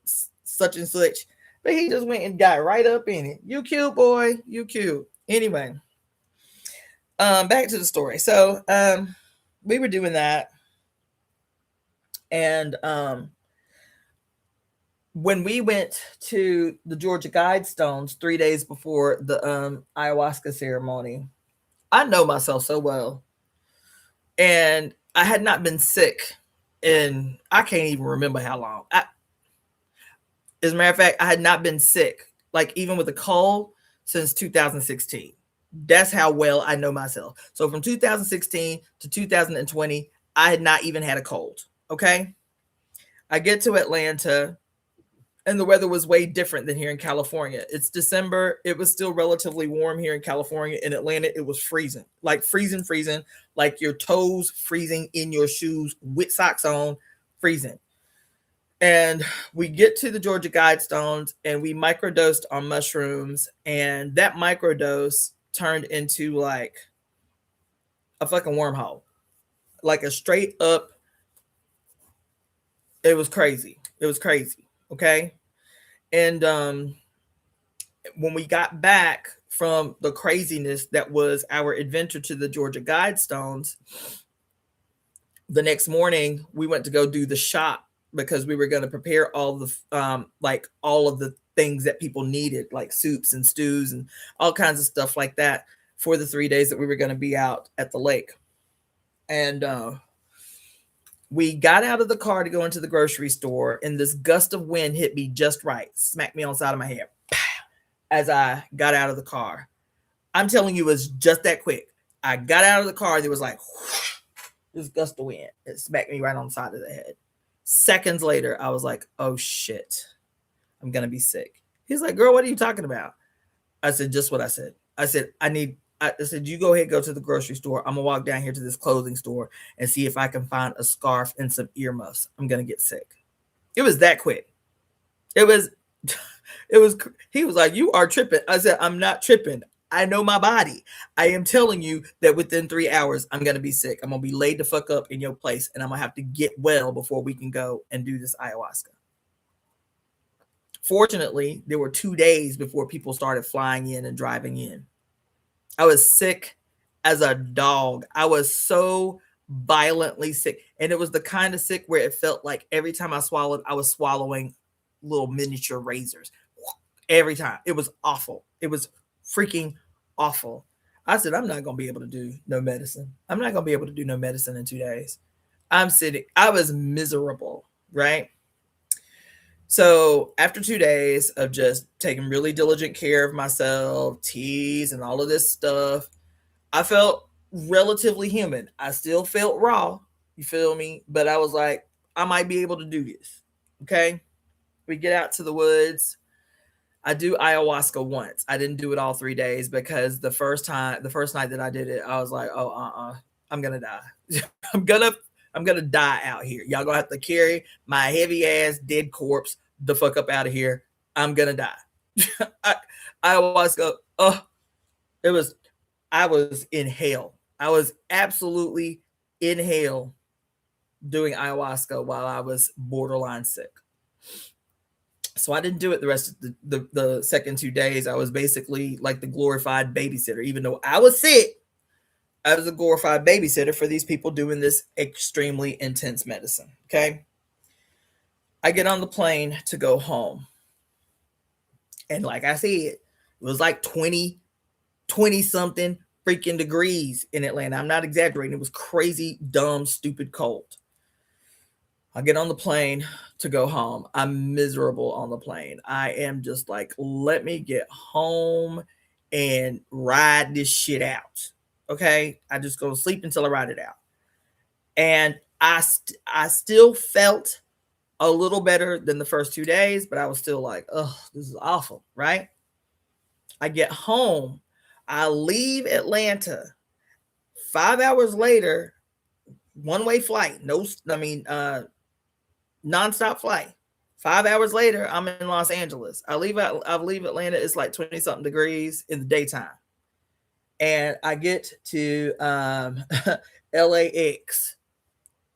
such and such. But he just went and got right up in it. You cute, boy. You cute. Anyway, back to the story. So we were doing that. And when we went to the Georgia Guidestones 3 days before the ayahuasca ceremony, I know myself so well. And I had not been sick in, I can't even remember how long. As a matter of fact, I had not been sick, like even with a cold, since 2016. That's how well I know myself. So from 2016 to 2020, I had not even had a cold. Okay. I get to Atlanta and the weather was way different than here in California. It's December. It was still relatively warm here in California. In Atlanta, it was freezing, like freezing, like your toes freezing in your shoes with socks on, freezing. And we get to the Georgia Guidestones and we microdosed on mushrooms. And that microdose turned into like a fucking wormhole, like a straight up. It was crazy. It was crazy. Okay. And when we got back from the craziness that was our adventure to the Georgia Guidestones, the next morning we went to go do the shop because we were going to prepare all the like all of the things that people needed, like soups and stews and all kinds of stuff like that for the 3 days that we were going to be out at the lake. And we got out of the car to go into the grocery store, and this gust of wind hit me just right, smacked me on the side of my head as I got out of the car. I'm telling you, it was just that quick. I got out of the car, there was like whoosh, this gust of wind. It smacked me right on the side of the head. Seconds later, I was like, oh shit, I'm gonna be sick. He's like, girl, what are you talking about? I said, just what I said. I said, I said, you go ahead, go to the grocery store. I'm gonna walk down here to this clothing store and see if I can find a scarf and some earmuffs. I'm gonna get sick. It was that quick. It was, he was like, you are tripping. I said, I'm not tripping. I know my body. I am telling you that within 3 hours, I'm gonna be sick. I'm gonna be laid the fuck up in your place, and I'm gonna have to get well before we can go and do this ayahuasca. Fortunately, there were 2 days before people started flying in and driving in. I was sick as a dog. I was so violently sick. And it was the kind of sick where it felt like every time I swallowed, I was swallowing little miniature razors. Every time. It was awful. It was freaking awful. I said, I'm not going to be able to do no medicine. I'm not going to be able to do no medicine in 2 days. I'm sitting. I was miserable, right? So after 2 days of just taking really diligent care of myself, teas and all of this stuff, I felt relatively human. I still felt raw, you feel me? But I was like, I might be able to do this. Okay. We get out to the woods. I do ayahuasca once. I didn't do it all 3 days because the first night that I did it, I was like, oh, I'm going to die. I'm going to die out here. Y'all going to have to carry my heavy ass dead corpse the fuck up out of here. I'm going to die. Ayahuasca, I was in hell. I was absolutely in hell doing ayahuasca while I was borderline sick. So I didn't do it the rest of the second 2 days. I was basically like the glorified babysitter. Even though I was sick, I was a glorified babysitter for these people doing this extremely intense medicine. Okay. I get on the plane to go home. And like I said, it was like 20 something freaking degrees in Atlanta. I'm not exaggerating. It was crazy, dumb, stupid cold. I get on the plane to go home. I'm miserable on the plane. I am just like, let me get home and ride this shit out. Okay. I just go to sleep until I ride it out. And I still felt a little better than the first 2 days, but I was still like, oh, this is awful, right? I get home, I leave Atlanta. 5 hours later, one-way flight, nonstop flight. 5 hours later, I'm in Los Angeles. I leave Atlanta. It's like 20 something degrees in the daytime, and I get to LAX,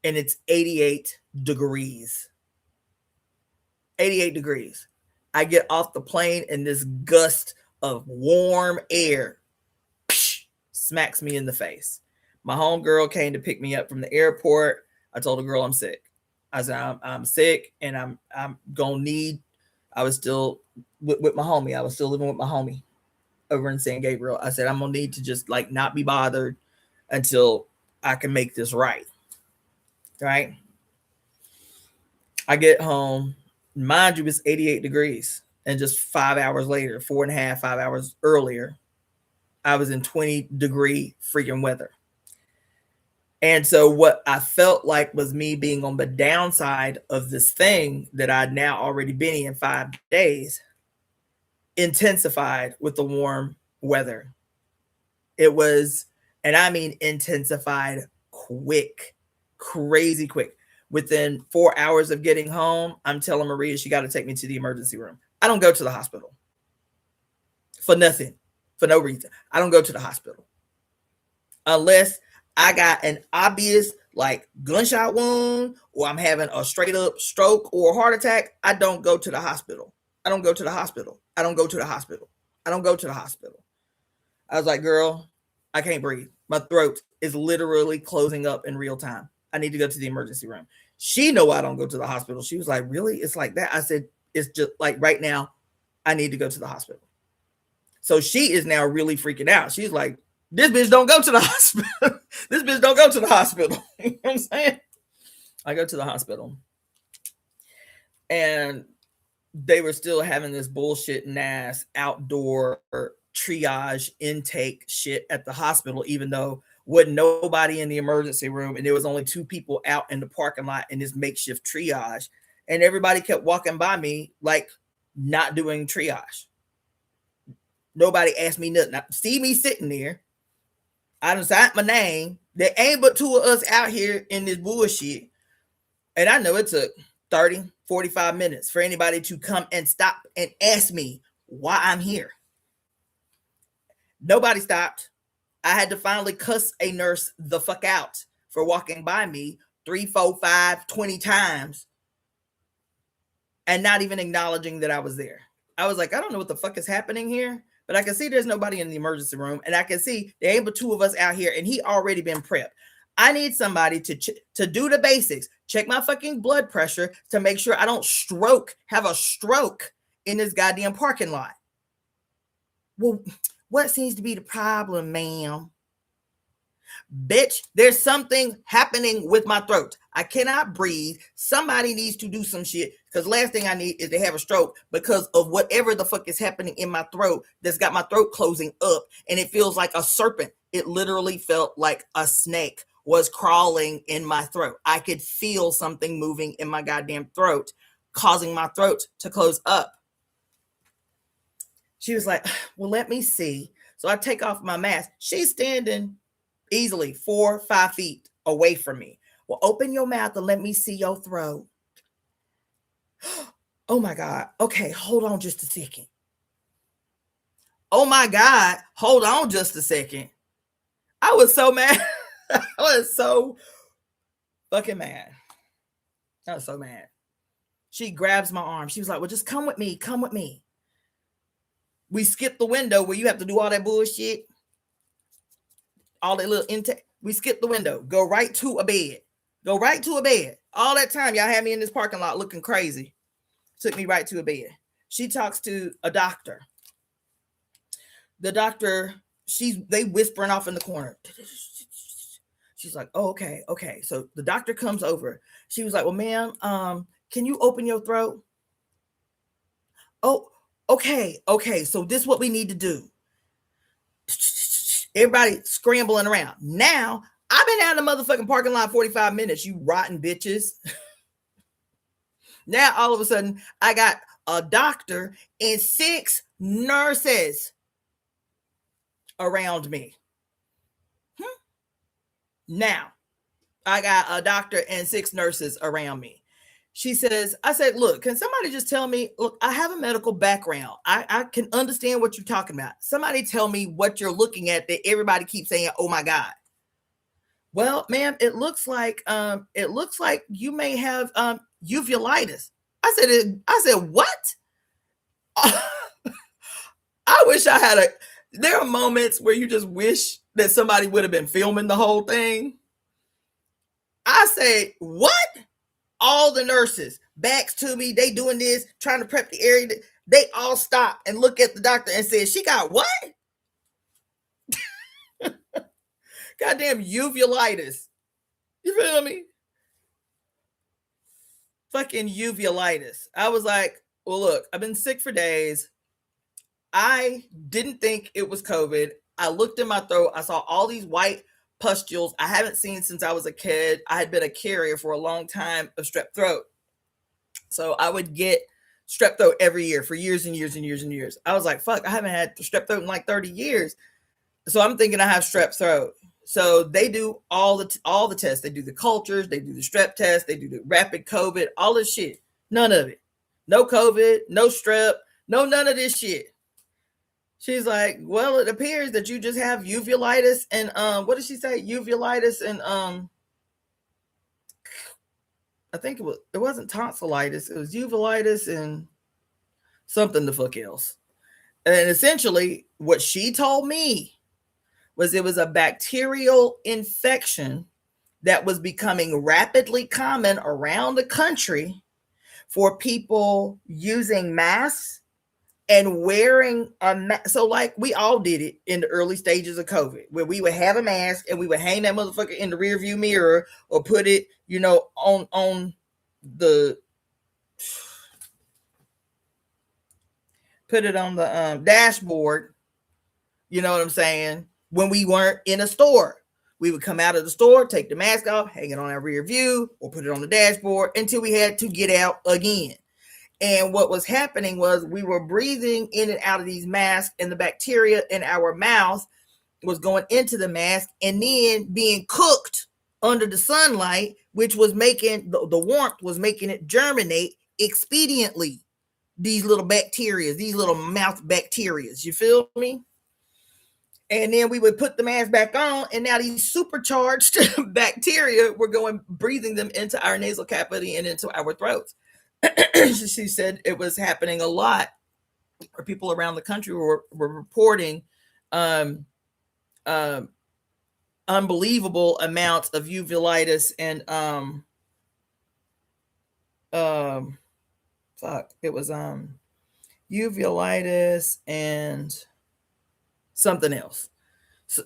and it's 88 degrees. 88 degrees. I get off the plane, and this gust of warm air smacks me in the face. My homegirl came to pick me up from the airport. I told the girl I'm sick. I said, I'm sick, and I'm gonna need. I was still with my homie. I was still living with my homie over in San Gabriel. I said, I'm gonna need to just like not be bothered until I can make this right. Right. I get home. Mind you, it's 88 degrees. And just 5 hours later, 4.5, 5 hours earlier, I was in 20-degree freaking weather. And so what I felt like was me being on the downside of this thing that I'd now already been in 5 days intensified with the warm weather. It was, and I mean intensified quick, crazy quick. Within 4 hours of getting home, I'm telling Maria she got to take me to the emergency room. I don't go to the hospital for nothing, for no reason. I don't go to the hospital unless I got an obvious like gunshot wound or I'm having a straight up stroke or heart attack. I don't go to the hospital. I don't go to the hospital. I don't go to the hospital. I don't go to the hospital. I was like, girl, I can't breathe. My throat is literally closing up in real time. I need to go to the emergency room. She know I don't go to the hospital. She was like, really? It's like that? I said, it's just like right now, I need to go to the hospital. So she is now really freaking out. She's like, this bitch don't go to the hospital. This bitch don't go to the hospital. You know what I'm saying? I go to the hospital. And they were still having this bullshit ass outdoor triage intake shit at the hospital, even though wasn't nobody in the emergency room and there was only 2 people out in the parking lot in this makeshift triage, and everybody kept walking by me like not doing triage. Nobody asked me nothing. See me sitting there, I done signed my name. There ain't but 2 of us out here in this bullshit, and I know it took 30, 45 minutes for anybody to come and stop and ask me why I'm here. Nobody stopped. I had to finally cuss a nurse the fuck out for walking by me 3, 4, 5, 20 times and not even acknowledging that I was there. I was like, I don't know what the fuck is happening here, but I can see there's nobody in the emergency room, and I can see there ain't but 2 of us out here, and he already been prepped. I need somebody to do the basics, check my fucking blood pressure to make sure I don't have a stroke in this goddamn parking lot. Well, what seems to be the problem, ma'am? Bitch, there's something happening with my throat. I cannot breathe. Somebody needs to do some shit, because last thing I need is to have a stroke because of whatever the fuck is happening in my throat that's got my throat closing up, and it feels like a serpent. It literally felt like a snake was crawling in my throat. I could feel something moving in my goddamn throat, causing my throat to close up. She was like, well, let me see. So I take off my mask. She's standing easily 4 or 5 feet away from me. Well, open your mouth and let me see your throat. Oh my God. Okay, hold on just a second. Oh my God, hold on just a second. I was so mad. I was so fucking mad. I was so mad. She grabs my arm. She was like, well, just come with me. Come with me. We skipped the window where you have to do all that bullshit. All that little intake. We skipped the window. Go right to a bed. Go right to a bed. All that time y'all had me in this parking lot looking crazy. Took me right to a bed. She talks to a doctor. The doctor, they whispering off in the corner. She's like, oh, okay. So the doctor comes over. She was like, well, ma'am, can you open your throat? Oh, okay. So this is what we need to do. Everybody scrambling around. Now I've been out in the motherfucking parking lot 45 minutes, you rotten bitches. Now, all of a sudden, I got a doctor and 6 nurses around me. Now, I got a doctor and 6 nurses around me. She says, I said, look, can somebody just tell me, look, I have a medical background. I can understand what you're talking about. Somebody tell me what you're looking at that everybody keeps saying, oh my God. Well, ma'am, it looks like you may have uveitis. I said, what? I wish I had there are moments where you just wish that somebody would have been filming the whole thing. I say, what? All the nurses, backs to me, they doing this, trying to prep the area. They all stop and look at the doctor and say, she got what? Goddamn uveitis. You feel me? Fucking uveitis. I was like, well, look, I've been sick for days. I didn't think it was COVID. I looked in my throat. I saw all these white pustules I haven't seen since I was a kid. I had been a carrier for a long time of strep throat. So I would get strep throat every year for years and years and years and years. I was like, fuck, I haven't had strep throat in like 30 years. So I'm thinking I have strep throat. So they do all the tests. They do the cultures, they do the strep test, they do the rapid COVID, all this shit. None of it. No COVID, no strep, no none of this shit. She's like, well, it appears that you just have uveitis and what did she say? Uveitis and I think it wasn't tonsillitis. It was uveitis and something the fuck else. And essentially what she told me was it was a bacterial infection that was becoming rapidly common around the country for people using masks and wearing a mask. So like we all did it in the early stages of COVID, where we would have a mask and we would hang that motherfucker in the rear view mirror or put it, on the dashboard. You know what I'm saying? When we weren't in a store, we would come out of the store, take the mask off, hang it on our rear view, or put it on the dashboard until we had to get out again. And what was happening was we were breathing in and out of these masks, and the bacteria in our mouth was going into the mask and then being cooked under the sunlight, which was making the warmth was making it germinate expediently. These little bacteria, these little mouth bacteria, you feel me? And then we would put the mask back on, and now these supercharged bacteria were breathing them into our nasal cavity and into our throats. She said it was happening a lot, where people around the country were reporting unbelievable amounts of uveitis and it was uveitis and something else,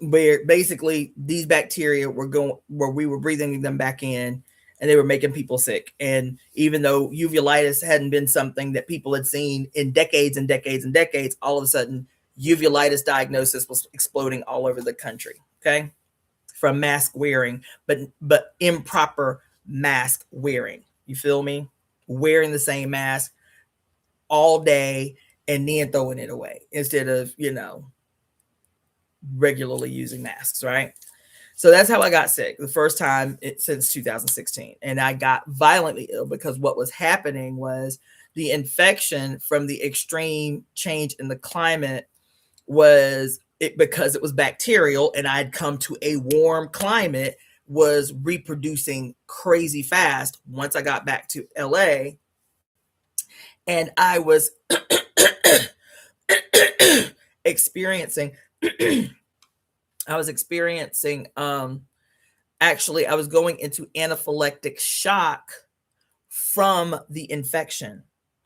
where basically these bacteria where we were breathing them back in, and they were making people sick. And even though uveitis hadn't been something that people had seen in decades and decades and decades, all of a sudden uveitis diagnosis was exploding all over the country. Okay, from mask wearing, but improper mask wearing. You feel me? Wearing the same mask all day and then throwing it away instead of regularly using masks, right? So that's how I got sick the first time since 2016. And I got violently ill because what was happening was the infection from the extreme change in the climate because it was bacterial and I'd come to a warm climate, was reproducing crazy fast once I got back to LA. And I was experiencing actually I was going into anaphylactic shock from the infection.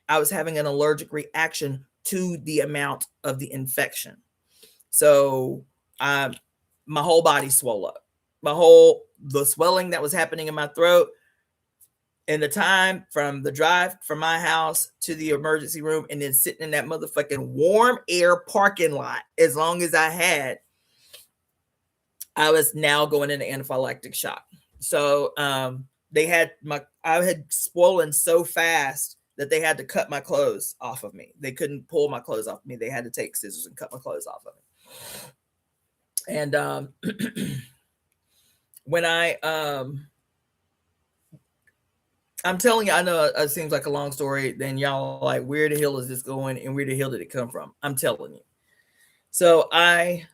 I was having an allergic reaction to the amount of the infection. So my whole body swelled up. The swelling that was happening in my throat, and the time from the drive from my house to the emergency room and then sitting in that motherfucking warm air parking lot as long as I had, I was now going into anaphylactic shock. So I had swollen so fast that they had to cut my clothes off of me. They couldn't pull my clothes off of me. They had to take scissors and cut my clothes off of me. And when I'm telling you, I know it seems like a long story. Then y'all are like, where the hell is this going? And where the hell did it come from? I'm telling you. So I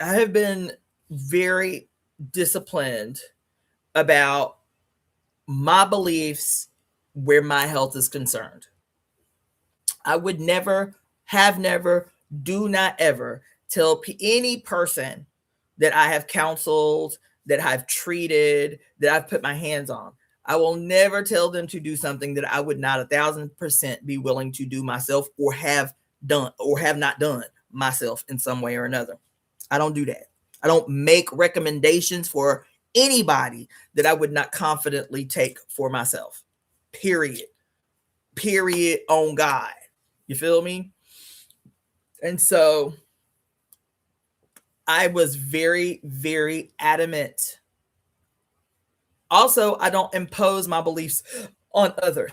have been very disciplined about my beliefs where my health is concerned. I would never, have never, do not ever tell any person that I have counseled, that I've treated, that I've put my hands on. I will never tell them to do something that I would not 1,000% be willing to do myself, or have done, or have not done myself in some way or another. I don't do that. I don't make recommendations for anybody that I would not confidently take for myself. Period. Period on God. You feel me? And so I was very, very adamant. Also, I don't impose my beliefs on others.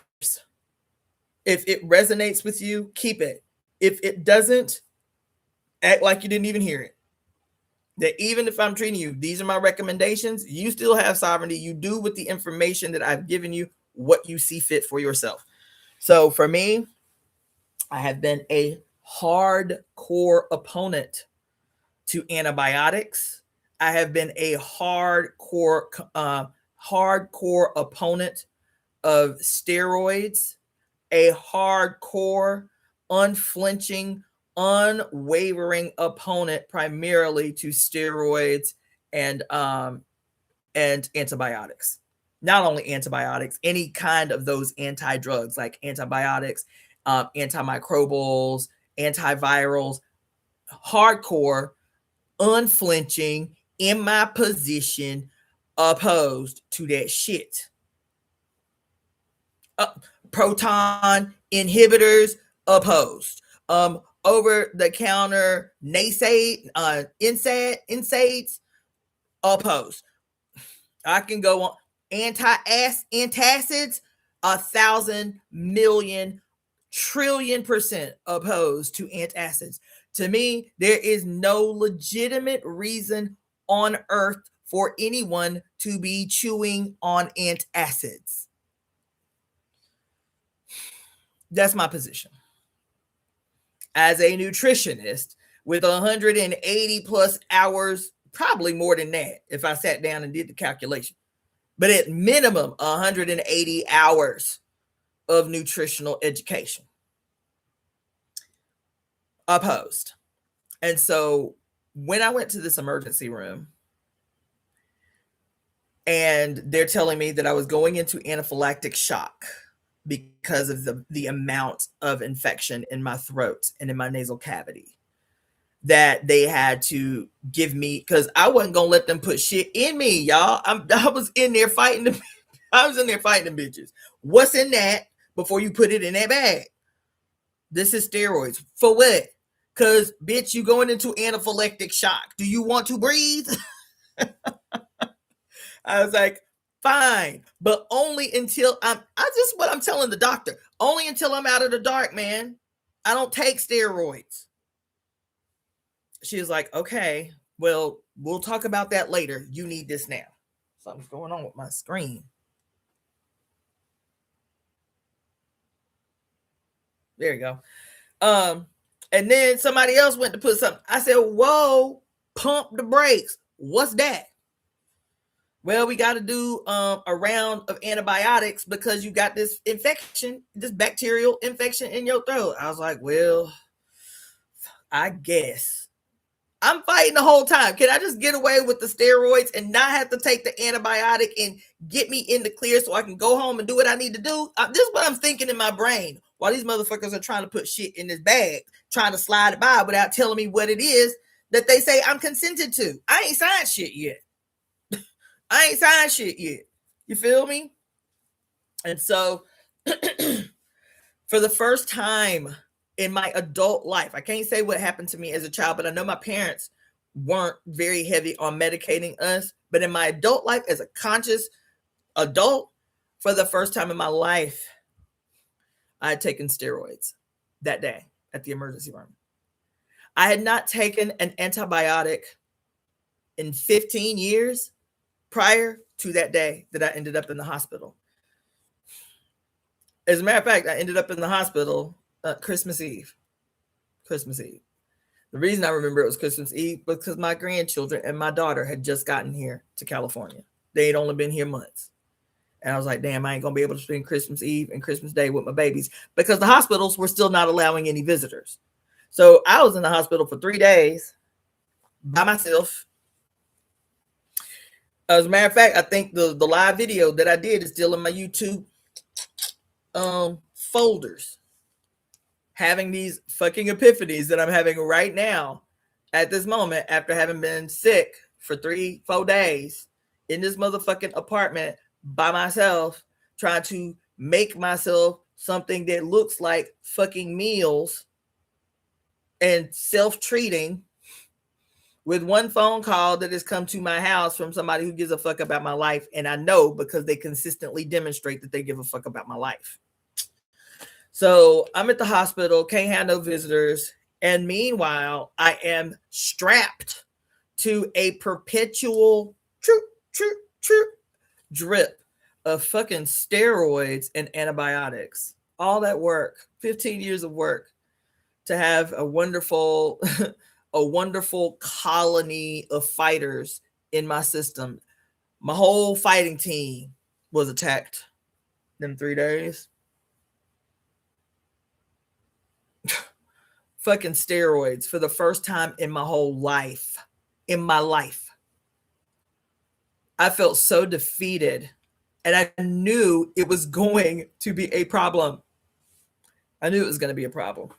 If it resonates with you, keep it. If it doesn't, act like you didn't even hear it. That even if I'm treating you, these are my recommendations, you still have sovereignty. You do with the information that I've given you what you see fit for yourself. So for me, I have been a hardcore opponent to antibiotics. I have been a hardcore opponent of steroids, a hardcore, unflinching, unwavering opponent primarily to steroids and antibiotics. Not only antibiotics, any kind of those anti-drugs like antibiotics, antimicrobials, antivirals, hardcore, unflinching, in my position, opposed to that shit. Proton inhibitors, opposed. Over the counter NSAIDs, opposed. I can go on. Antacids, 1,000 million trillion % opposed to antacids. To me, there is no legitimate reason on earth for anyone to be chewing on antacids. That's my position. As a nutritionist with 180 plus hours, probably more than that if I sat down and did the calculation, but at minimum 180 hours of nutritional education. Opposed. And so when I went to this emergency room and they're telling me that I was going into anaphylactic shock because of the amount of infection in my throat and in my nasal cavity, that they had to give me, because I wasn't gonna let them put shit in me, y'all. I was in there fighting them. I was in there fighting them bitches. What's in that before you put it in that bag? This is steroids. For what? Because, bitch, you going into anaphylactic shock. Do you want to breathe? I was like, fine, but only until what I'm telling the doctor, only until I'm out of the dark, man. I don't take steroids. She was like, okay, well, we'll talk about that later. You need this now. Something's going on with my screen. There you go. And then somebody else went to put something. I said, whoa, pump the brakes. What's that? Well, we got to do a round of antibiotics because you got this infection, this bacterial infection in your throat. I was like, well, I guess. I'm fighting the whole time. Can I just get away with the steroids and not have to take the antibiotic and get me in the clear so I can go home and do what I need to do? This is what I'm thinking in my brain while these motherfuckers are trying to put shit in this bag, trying to slide it by without telling me what it is that they say I'm consented to. I ain't signed shit yet. I ain't signed shit yet. You feel me? And so for the first time in my adult life, I can't say what happened to me as a child, but I know my parents weren't very heavy on medicating us. But in my adult life, as a conscious adult, for the first time in my life, I had taken steroids that day at the emergency room. I had not taken an antibiotic in 15 years prior to that day that I ended up in the hospital. As a matter of fact, I ended up in the hospital Christmas Eve. Christmas Eve. The reason I remember it was Christmas Eve was because my grandchildren and my daughter had just gotten here to California. They had only been here months. And I was like, damn, I ain't going to be able to spend Christmas Eve and Christmas Day with my babies because the hospitals were still not allowing any visitors. So I was in the hospital for 3 days by myself. As a matter of fact, I think the live video that I did is still in my YouTube folders. Having these fucking epiphanies that I'm having right now at this moment after having been sick for 3-4 days in this motherfucking apartment by myself, trying to make myself something that looks like fucking meals and self-treating with one phone call that has come to my house from somebody who gives a fuck about my life. And I know because they consistently demonstrate that they give a fuck about my life. So I'm at the hospital, can't have no visitors. And meanwhile, I am strapped to a perpetual drip of fucking steroids and antibiotics. All that work, 15 years of work to have a wonderful colony of fighters in my system. My whole fighting team was attacked in 3 days. Fucking steroids for the first time in my whole life. In my life. I felt so defeated. And I knew it was going to be a problem. I knew it was going to be a problem.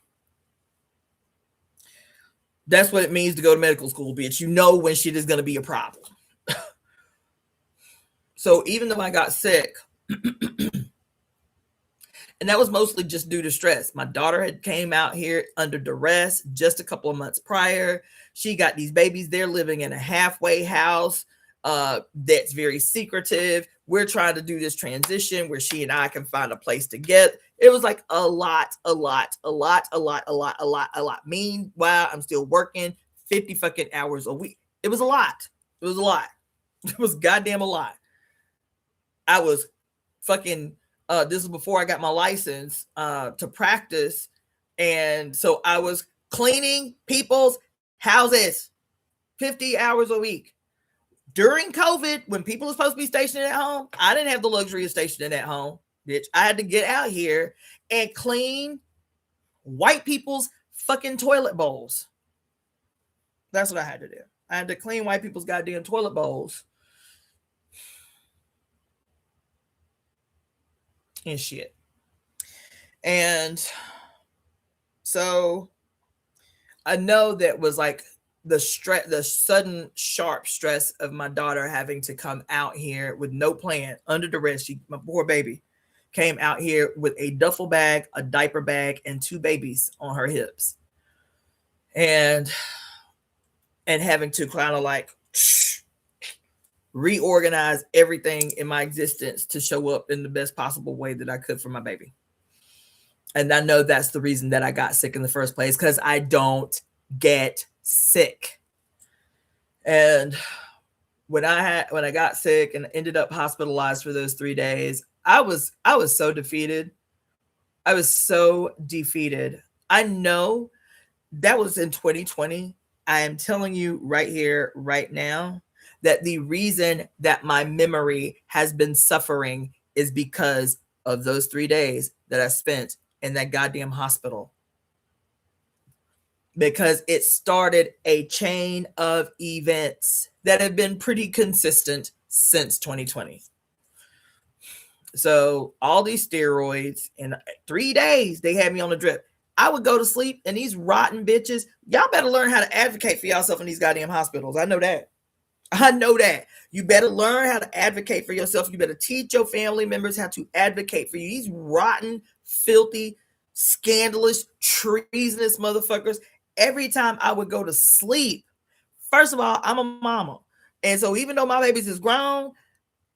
That's what it means to go to medical school, bitch. You know when shit is going to be a problem. So even though I got sick, and that was mostly just due to stress. My daughter had came out here under duress just a couple of months prior. She got these babies. They're living in a halfway house that's very secretive. We're trying to do this transition where she and I can find a place to get. It was like a lot. Meanwhile, I'm still working 50 fucking hours a week. It was a lot. It was goddamn a lot. I was fucking... this is before I got my license to practice. And so I was cleaning people's houses 50 hours a week. During COVID, when people are supposed to be stationed at home, I didn't have the luxury of stationing at home, bitch. I had to get out here and clean white people's fucking toilet bowls. That's what I had to do. I had to clean white people's goddamn toilet bowls. And shit. And so I know that was like the sudden sharp stress of my daughter having to come out here with no plan, under duress. My poor baby came out here with a duffel bag, a diaper bag, and 2 babies on her hips. And having to kind of like reorganize everything in my existence to show up in the best possible way that I could for my baby. And I know that's the reason that I got sick in the first place, because I don't get sick. And when I got sick and ended up hospitalized for those 3 days, I was so defeated. I was so defeated. I know that was in 2020. I am telling you right here, right now, that the reason that my memory has been suffering is because of those 3 days that I spent in that goddamn hospital. Because it started a chain of events that have been pretty consistent since 2020. So all these steroids, in 3 days, they had me on a drip. I would go to sleep, and these rotten bitches, y'all better learn how to advocate for yourself in these goddamn hospitals. I know that. You better learn how to advocate for yourself. You better teach your family members how to advocate for you. These rotten, filthy, scandalous, treasonous motherfuckers. Every time I would go to sleep, First of all, I'm a mama. And so even though my babies is grown,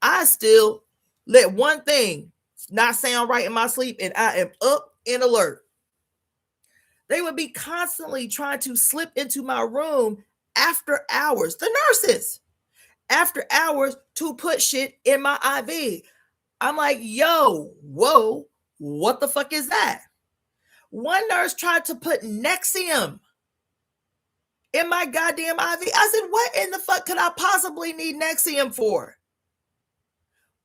I still let one thing not sound right in my sleep and I am up and alert. They would be constantly trying to slip into my room after hours, the nurses, after hours to put shit in my IV. I'm like, yo, whoa, what the fuck is that? One nurse tried to put Nexium in my goddamn IV. I said, what in the fuck could I possibly need Nexium for?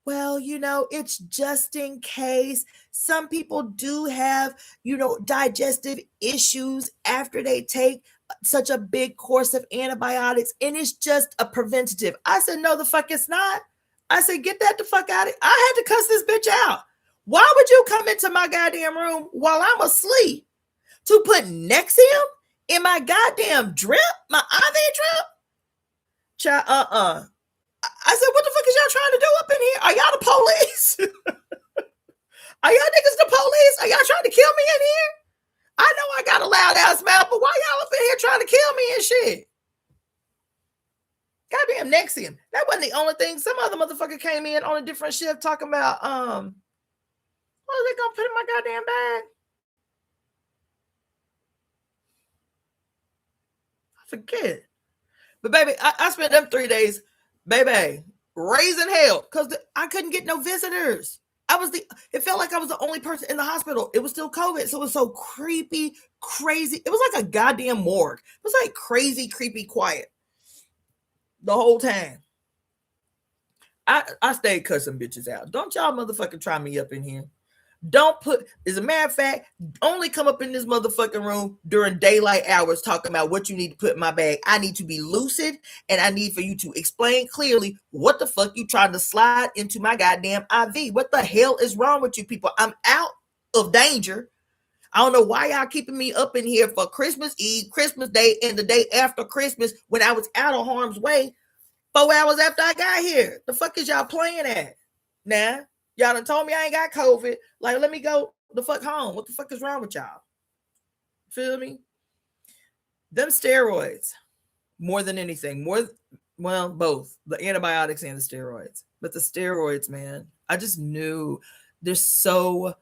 Well, it's just in case. Some people do have, digestive issues after they take such a big course of antibiotics, and it's just a preventative. I said, no, the fuck it's not. I said, get that the fuck out of it. I had to cuss this bitch out. Why would you come into my goddamn room while I'm asleep to put Nexium in my goddamn drip, my IV drip? Child, I said, what the fuck is y'all trying to do up in here? Are y'all the police? Are y'all niggas the police? Are y'all trying to kill me in here? I know I got a loud ass mouth, but why y'all up in here trying to kill me and shit? Goddamn Nexium. That wasn't the only thing. Some other motherfucker came in on a different shift talking about, what are they gonna put in my goddamn bag? I forget. But baby, I spent them 3 days, baby, raising hell because I couldn't get no visitors. It felt like I was the only person in the hospital. It was still COVID. So it was so creepy, crazy. It was like a goddamn morgue. It was like crazy, creepy, quiet the whole time. I stayed cussing bitches out. Don't y'all motherfucking try me up in here. Don't put, as a matter of fact, only come up in this motherfucking room during daylight hours talking about what you need to put in my bag. I need to be lucid, and I need for you to explain clearly what the fuck you trying to slide into my goddamn IV. What the hell is wrong with you people? I'm out of danger. I don't know why y'all keeping me up in here for Christmas Eve, Christmas Day, and the day after Christmas when I was out of harm's way 4 hours after I got here. The fuck is y'all playing at? Nah. Y'all done told me I ain't got COVID. Like, let me go the fuck home. What the fuck is wrong with y'all? Feel me? Them steroids, more than anything, both the antibiotics and the steroids. But the steroids, man, I just knew they're so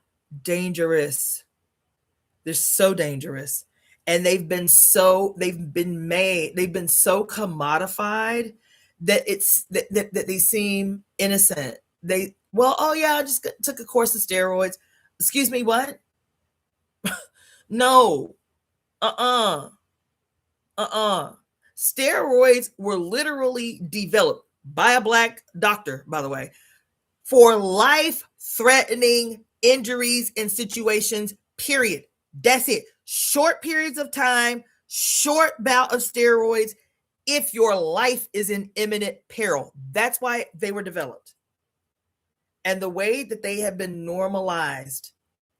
dangerous. They're so dangerous. And they've been so commodified that that they seem innocent. I just took a course of steroids. Excuse me, what? No. Steroids were literally developed by a Black doctor, by the way, for life-threatening injuries and situations, period. That's it. Short periods of time, short bout of steroids if your life is in imminent peril. That's why they were developed. And the way that they have been normalized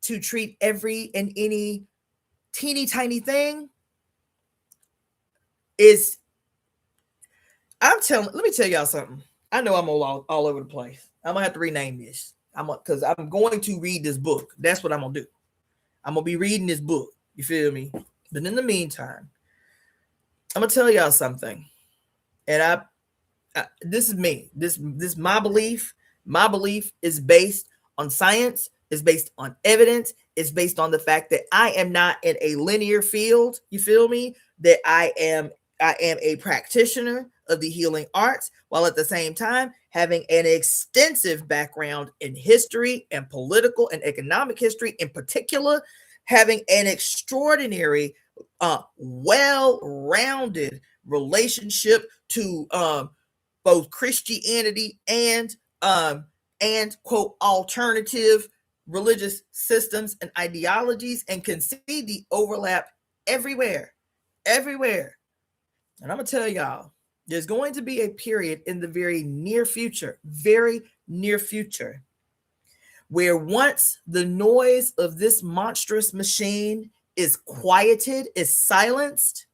to treat every and any teeny tiny thing is, let me tell y'all something. I know I'm all over the place. I'm gonna have to rename this. Because I'm going to read this book. That's what I'm gonna do. I'm gonna be reading this book. You feel me? But in the meantime, I'm gonna tell y'all something. And this is me. This my belief. My belief is based on science, is based on evidence, is based on the fact that I am not in a linear field. You feel me? That I am a practitioner of the healing arts, while at the same time having an extensive background in history and political and economic history, in particular, having an extraordinary, well-rounded relationship to both Christianity and quote alternative religious systems and ideologies, and can see the overlap everywhere. And I'm gonna tell y'all, there's going to be a period in the very near future, where once the noise of this monstrous machine is quieted, is silenced,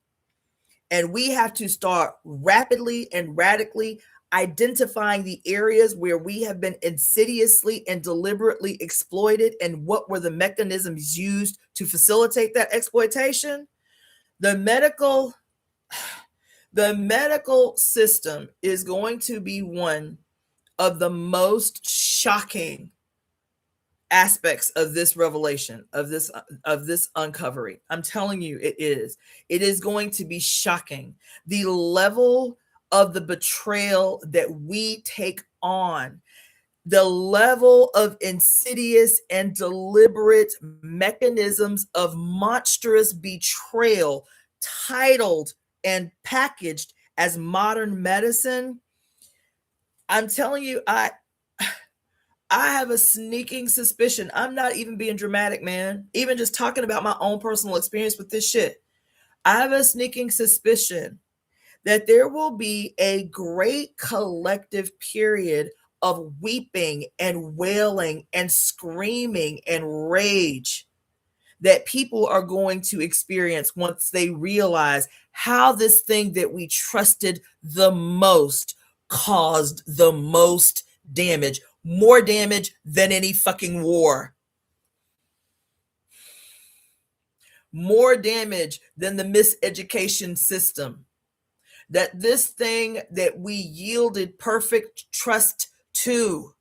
and we have to start rapidly and radically identifying the areas where we have been insidiously and deliberately exploited and what were the mechanisms used to facilitate that exploitation. The medical The medical system is going to be one of the most shocking aspects of this revelation, of this uncovering. I'm telling you, it is going to be shocking. The level of the betrayal that we take on, the level of insidious and deliberate mechanisms of monstrous betrayal titled and packaged as modern medicine. I'm telling you, I have a sneaking suspicion. I'm not even being dramatic, man. Even just talking about my own personal experience with this shit. I have a sneaking suspicion that there will be a great collective period of weeping and wailing and screaming and rage that people are going to experience once they realize how this thing that we trusted the most caused the most damage, more damage than any fucking war, more damage than the miseducation system. That this thing that we yielded perfect trust to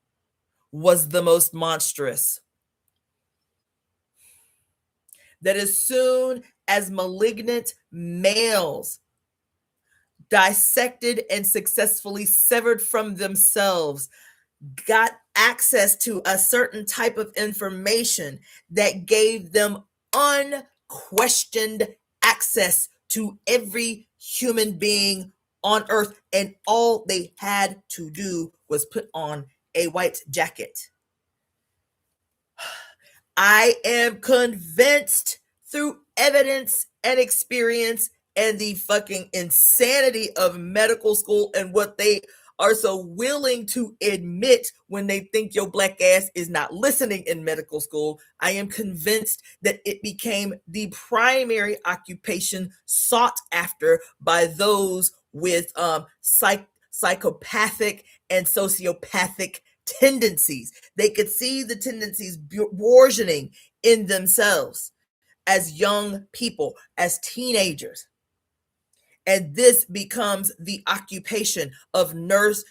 was the most monstrous. That as soon as malignant males dissected and successfully severed from themselves got access to a certain type of information that gave them unquestioned access to every human being on earth, and all they had to do was put on a white jacket. I am convinced through evidence and experience and the fucking insanity of medical school and what they are so willing to admit when they think your black ass is not listening in medical school. I am convinced that it became the primary occupation sought after by those with psychopathic and sociopathic tendencies. They could see the tendencies burgeoning in themselves as young people, as teenagers. And this becomes the occupation of nurses,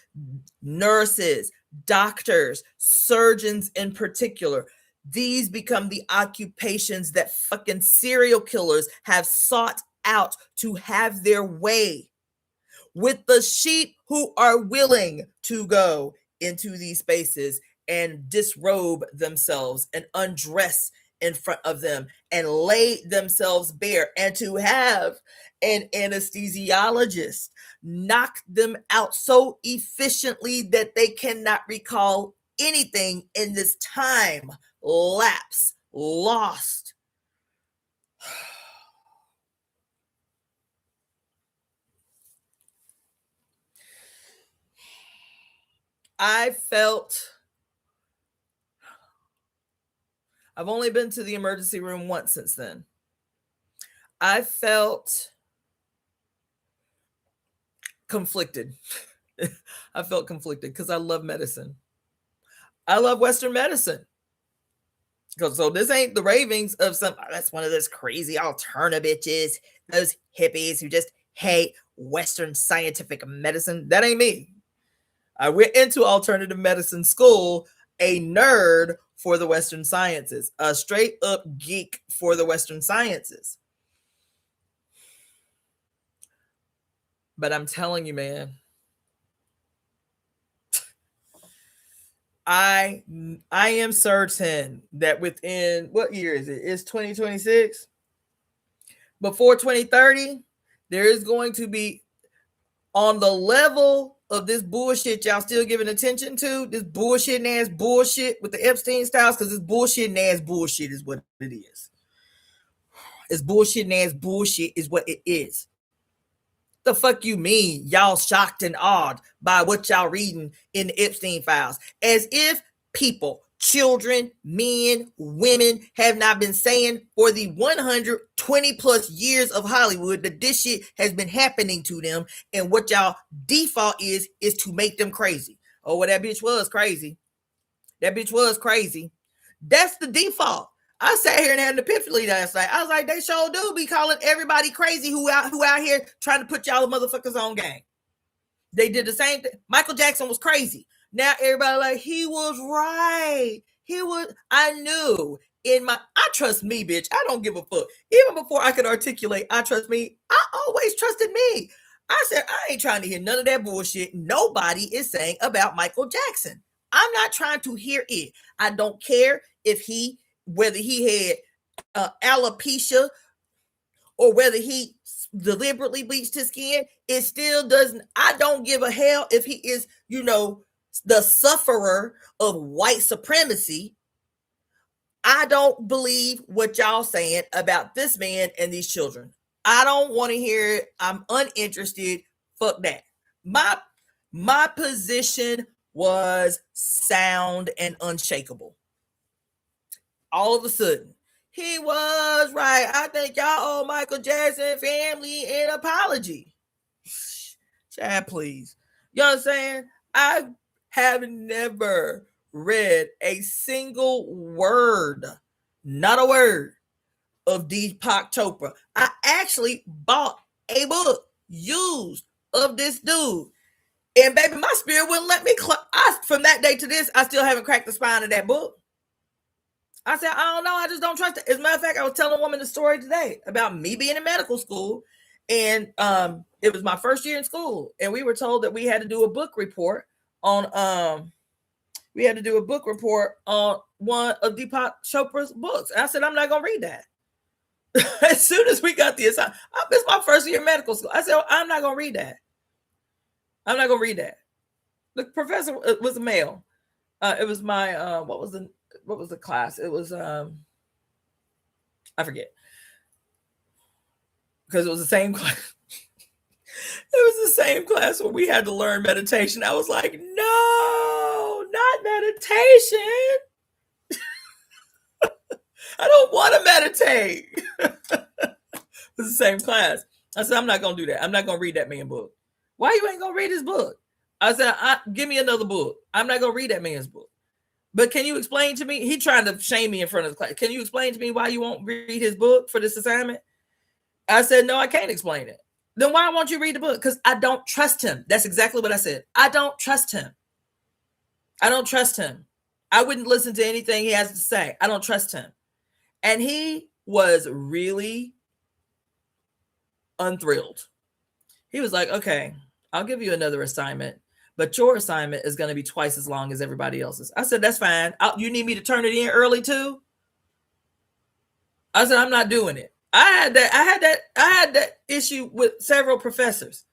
doctors, surgeons in particular. These become the occupations that fucking serial killers have sought out to have their way with the sheep who are willing to go into these spaces and disrobe themselves and undress in front of them and lay themselves bare, and to have an anesthesiologist knock them out so efficiently that they cannot recall anything in this time lapse lost. I've only been to the emergency room once since then. I felt conflicted. I felt conflicted because I love medicine. I love Western medicine. So this ain't the ravings of some, that's one of those crazy alternative bitches, those hippies who just hate Western scientific medicine. That ain't me. I went into alternative medicine school, a nerd for the Western sciences, a straight up geek for the Western sciences. But I'm telling you, man, I am certain that within, what year is it? It's 2026. Before 2030, there is going to be, on the level of this bullshit y'all still giving attention to, this bullshit ass bullshit with the Epstein styles, because this bullshit ass bullshit is what it is. It's bullshit ass bullshit is what it is. The fuck you mean y'all shocked and awed by what y'all reading in the Epstein files? As if people, children, men, women have not been saying for the 120 plus years of Hollywood that this shit has been happening to them, and what y'all default is to make them crazy. Oh, well, that bitch was crazy. That bitch was crazy. That's the default. I sat here and had an epiphany last night. I was like, they sure do be calling everybody crazy who out here trying to put y'all motherfuckers on game. They did the same thing. Michael Jackson was crazy. Now everybody like, he was right. I knew I trust me, bitch. I don't give a fuck. Even before I could articulate, I trust me. I always trusted me. I said, I ain't trying to hear none of that bullshit nobody is saying about Michael Jackson. I'm not trying to hear it. I don't care whether he had alopecia or whether he deliberately bleached his skin. It still doesn't. I don't give a hell if he is, the sufferer of white supremacy. I don't believe what y'all saying about this man and these children. I don't want to hear it. I'm uninterested. Fuck that. My position was sound and unshakable. All of a sudden, he was right. I think y'all owe Michael Jackson family an apology. Chad, please. You know what I'm saying? I have never read a single word, not a word, of Deepak Chopra. I actually bought a book used of this dude. And baby, my spirit wouldn't let me. From that day to this, I still haven't cracked the spine of that book. I said, I don't know. I just don't trust it. As a matter of fact, I was telling a woman the story today about me being in medical school. And it was my first year in school. And we were told that we had to do a book report on one of Deepak Chopra's books. And I said, I'm not going to read that. As soon as we got the assignment, this is my first year in medical school. I said, well, I'm not going to read that. I'm not going to read that. The professor was a male. It was my, what was the class? It was, I forget. Because it was the same class. It was the same class where we had to learn meditation. I was like, no, not meditation. I don't want to meditate. It was the same class. I said, I'm not going to do that. I'm not going to read that man's book. Why you ain't going to read his book? I said, give me another book. I'm not going to read that man's book. But can you explain to me? He trying to shame me in front of the class. Can you explain to me why you won't read his book for this assignment? I said, no, I can't explain it. Then why won't you read the book? Because I don't trust him. That's exactly what I said. I don't trust him. I don't trust him. I wouldn't listen to anything he has to say. I don't trust him. And he was really unthrilled. He was like, okay, I'll give you another assignment, but your assignment is going to be twice as long as everybody else's. I said, that's fine. You need me to turn it in early too? I said, I'm not doing it. I had that issue with several professors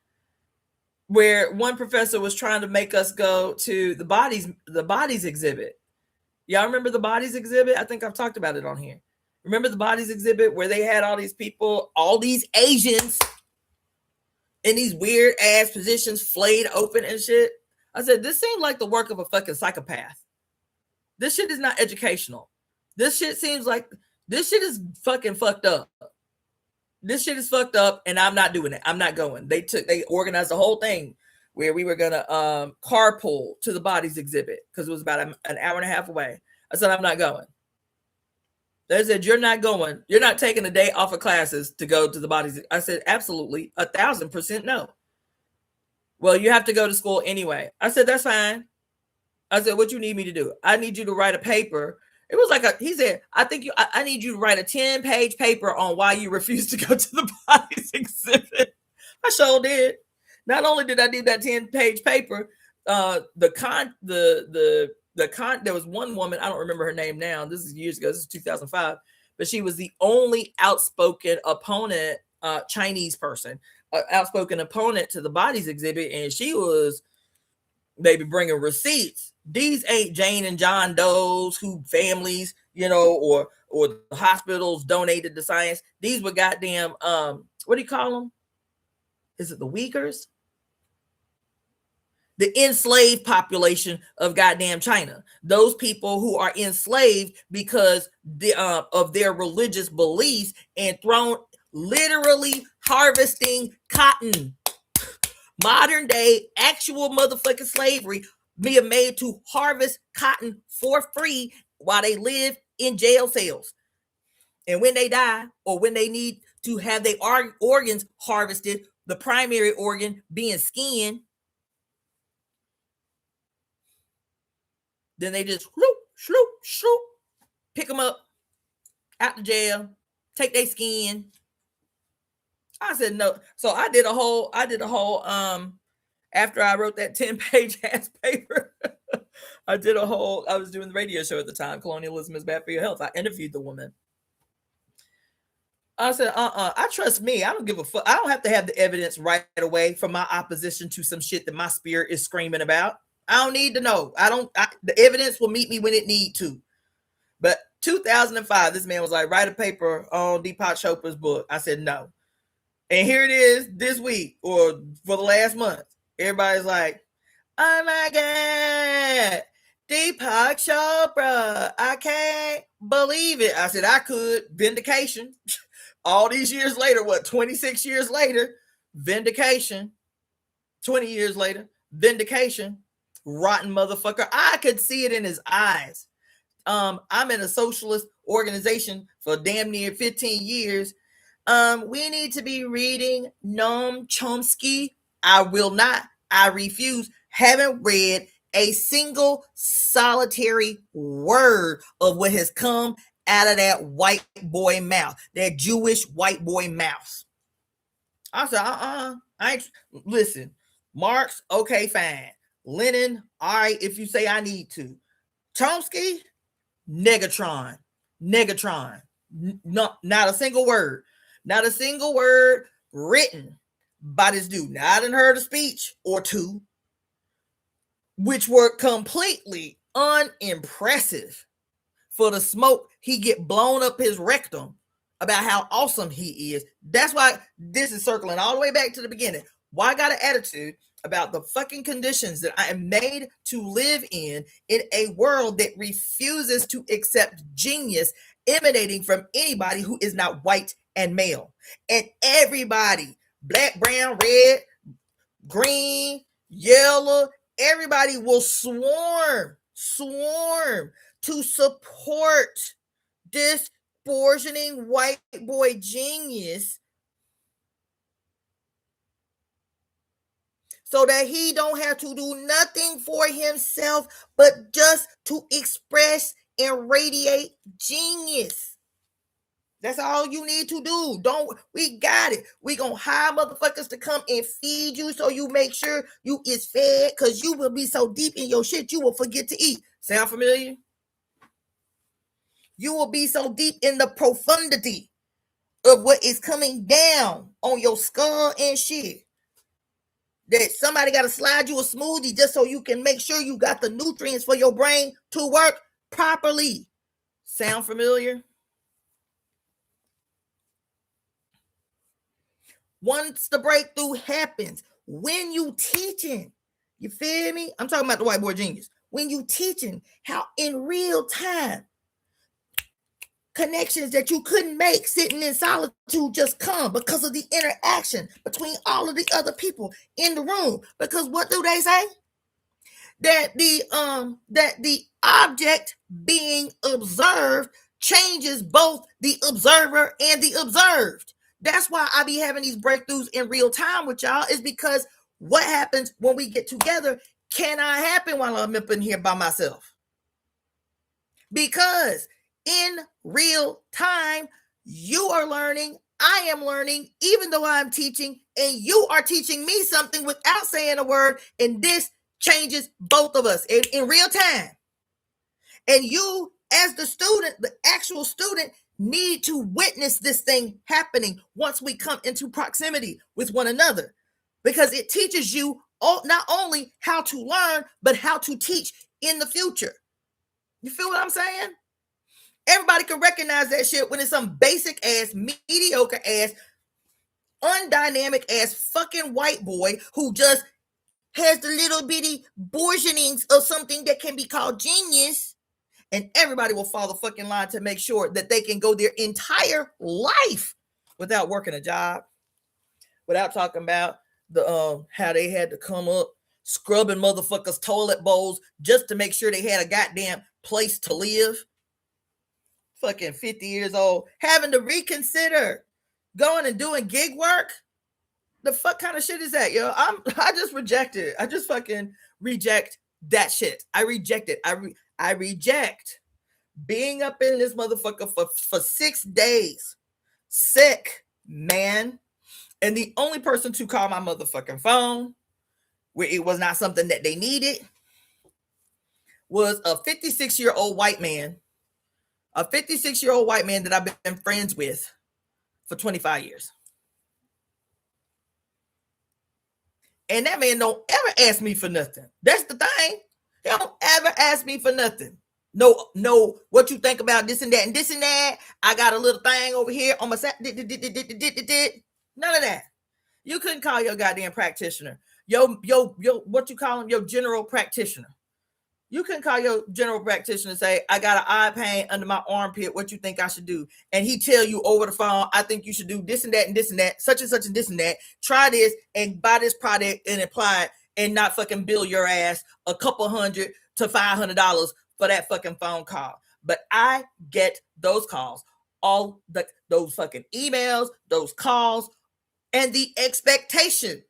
where one professor was trying to make us go to the bodies exhibit. Y'all remember the bodies exhibit? I think I've talked about it on here. Remember the bodies exhibit where they had all these people, all these Asians in these weird ass positions, flayed open and shit? I said, this seems like the work of a fucking psychopath. This shit is not educational. This shit is fucking fucked up. This shit is fucked up, and I'm not doing it. I'm not going. They organized the whole thing where we were gonna carpool to the bodies exhibit because it was about an hour and a half away. I said, I'm not going. They said, you're not going. You're not taking a day off of classes to go to the bodies. I said, absolutely, 1,000% no. Well, you have to go to school anyway. I said, that's fine. I said, what you need me to do? I need you to write a paper. It was like he said, I need you to write a 10-page paper on why you refuse to go to the bodies exhibit. I sure did. Not only did I do that 10-page paper, there was one woman, I don't remember her name now. This is years ago. This is 2005, but she was the only outspoken opponent, Chinese person, outspoken opponent to the bodies exhibit. And she was maybe bringing receipts. These ain't Jane and John Doe's who families, or the hospitals donated to science. These were goddamn, what do you call them? Is it the Uyghurs? The enslaved population of goddamn China. Those people who are enslaved because of their religious beliefs and literally harvesting cotton. Modern day actual motherfucking slavery being made to harvest cotton for free while they live in jail cells. And when they die, or when they need to have their organs harvested, the primary organ being skin, then they just sloop, pick them up out the jail, take their skin. I said no. So I did a whole after I wrote that 10-page ass paper, I was doing the radio show at the time, Colonialism is Bad for Your Health. I interviewed the woman. I said, I trust me. I don't give a fuck. I don't have to have the evidence right away from my opposition to some shit that my spirit is screaming about. I don't need to know. The evidence will meet me when it need to. But 2005, this man was like, write a paper on Deepak Chopra's book. I said, no. And here it is this week, or for the last month. Everybody's like, oh my God, Deepak Chopra. I can't believe it. I said, I could. Vindication. All these years later, 26 years later, vindication. 20 years later, vindication. Rotten motherfucker. I could see it in his eyes. I'm in a socialist organization for damn near 15 years. We need to be reading Noam Chomsky. I will not. I refuse. Haven't read a single solitary word of what has come out of that white boy mouth, that Jewish white boy mouth. I said, I ain't, listen, Marx, okay, fine. Lenin, all right, if you say I need to. Chomsky, Negatron. No, not a single word. Not a single word written by this dude. Now, I done heard a speech or two, which were completely unimpressive. For the smoke, he get blown up his rectum about how awesome he is. That's why this is circling all the way back to the beginning. Why I got an attitude about the fucking conditions that I am made to live in a world that refuses to accept genius emanating from anybody who is not white and male. And everybody, black, brown, red, green, yellow, everybody will swarm to support this burgeoning white boy genius so that he don't have to do nothing for himself but just to express and radiate genius. That's all you need to do. We got it. We gonna hire motherfuckers to come and feed you so you make sure you is fed, because you will be so deep in your shit you will forget to eat. Sound familiar? You will be so deep in the profundity of what is coming down on your skull and shit that somebody got to slide you a smoothie just so you can make sure you got the nutrients for your brain to work properly. Sound familiar? Once the breakthrough happens, when you teaching, you feel me? I'm talking about the white boy genius. When you teaching how in real time connections that you couldn't make sitting in solitude just come because of the interaction between all of the other people in the room. Because what do they say? That the object being observed changes both the observer and the observed. That's why I be having these breakthroughs in real time with y'all, is because what happens when we get together cannot happen while I'm up in here by myself. Because in real time, you are learning, I am learning, even though I'm teaching, and you are teaching me something without saying a word, and this changes both of us in real time. And you, as the student, the actual student, need to witness this thing happening once we come into proximity with one another, because it teaches you not only how to learn, but how to teach in the future. You feel what I'm saying? Everybody can recognize that shit when it's some basic ass, mediocre ass, undynamic ass fucking white boy who just has the little bitty bourgeonings of something that can be called genius, and everybody will follow the fucking line to make sure that they can go their entire life without working a job, without talking about the how they had to come up scrubbing motherfuckers' toilet bowls just to make sure they had a goddamn place to live. fucking 50 years old, having to reconsider going and doing gig work. The fuck kind of shit is that, yo? I just reject it. I just fucking reject that shit. I reject it. I reject being up in this motherfucker for 6 days, sick, man. And the only person to call my motherfucking phone, where it was not something that they needed, was a 56-year-old white man. A 56-year-old white man that I've been friends with for 25 years. And that man don't ever ask me for nothing. That's the thing. He don't ever ask me for nothing. No, what you think about this and that and this and that. I got a little thing over here on my side. None of that. You couldn't call your goddamn practitioner. Yo, what you call him? Your general practitioner. You can call your general practitioner and say, I got an eye pain under my armpit. What you think I should do? And he tell you over the phone, I think you should do this and that and this and that, such and such and this and that. Try this and buy this product and apply it and not fucking bill your ass a couple $100 to $500 for that fucking phone call. But I get those calls, those fucking emails, those calls, and the expectation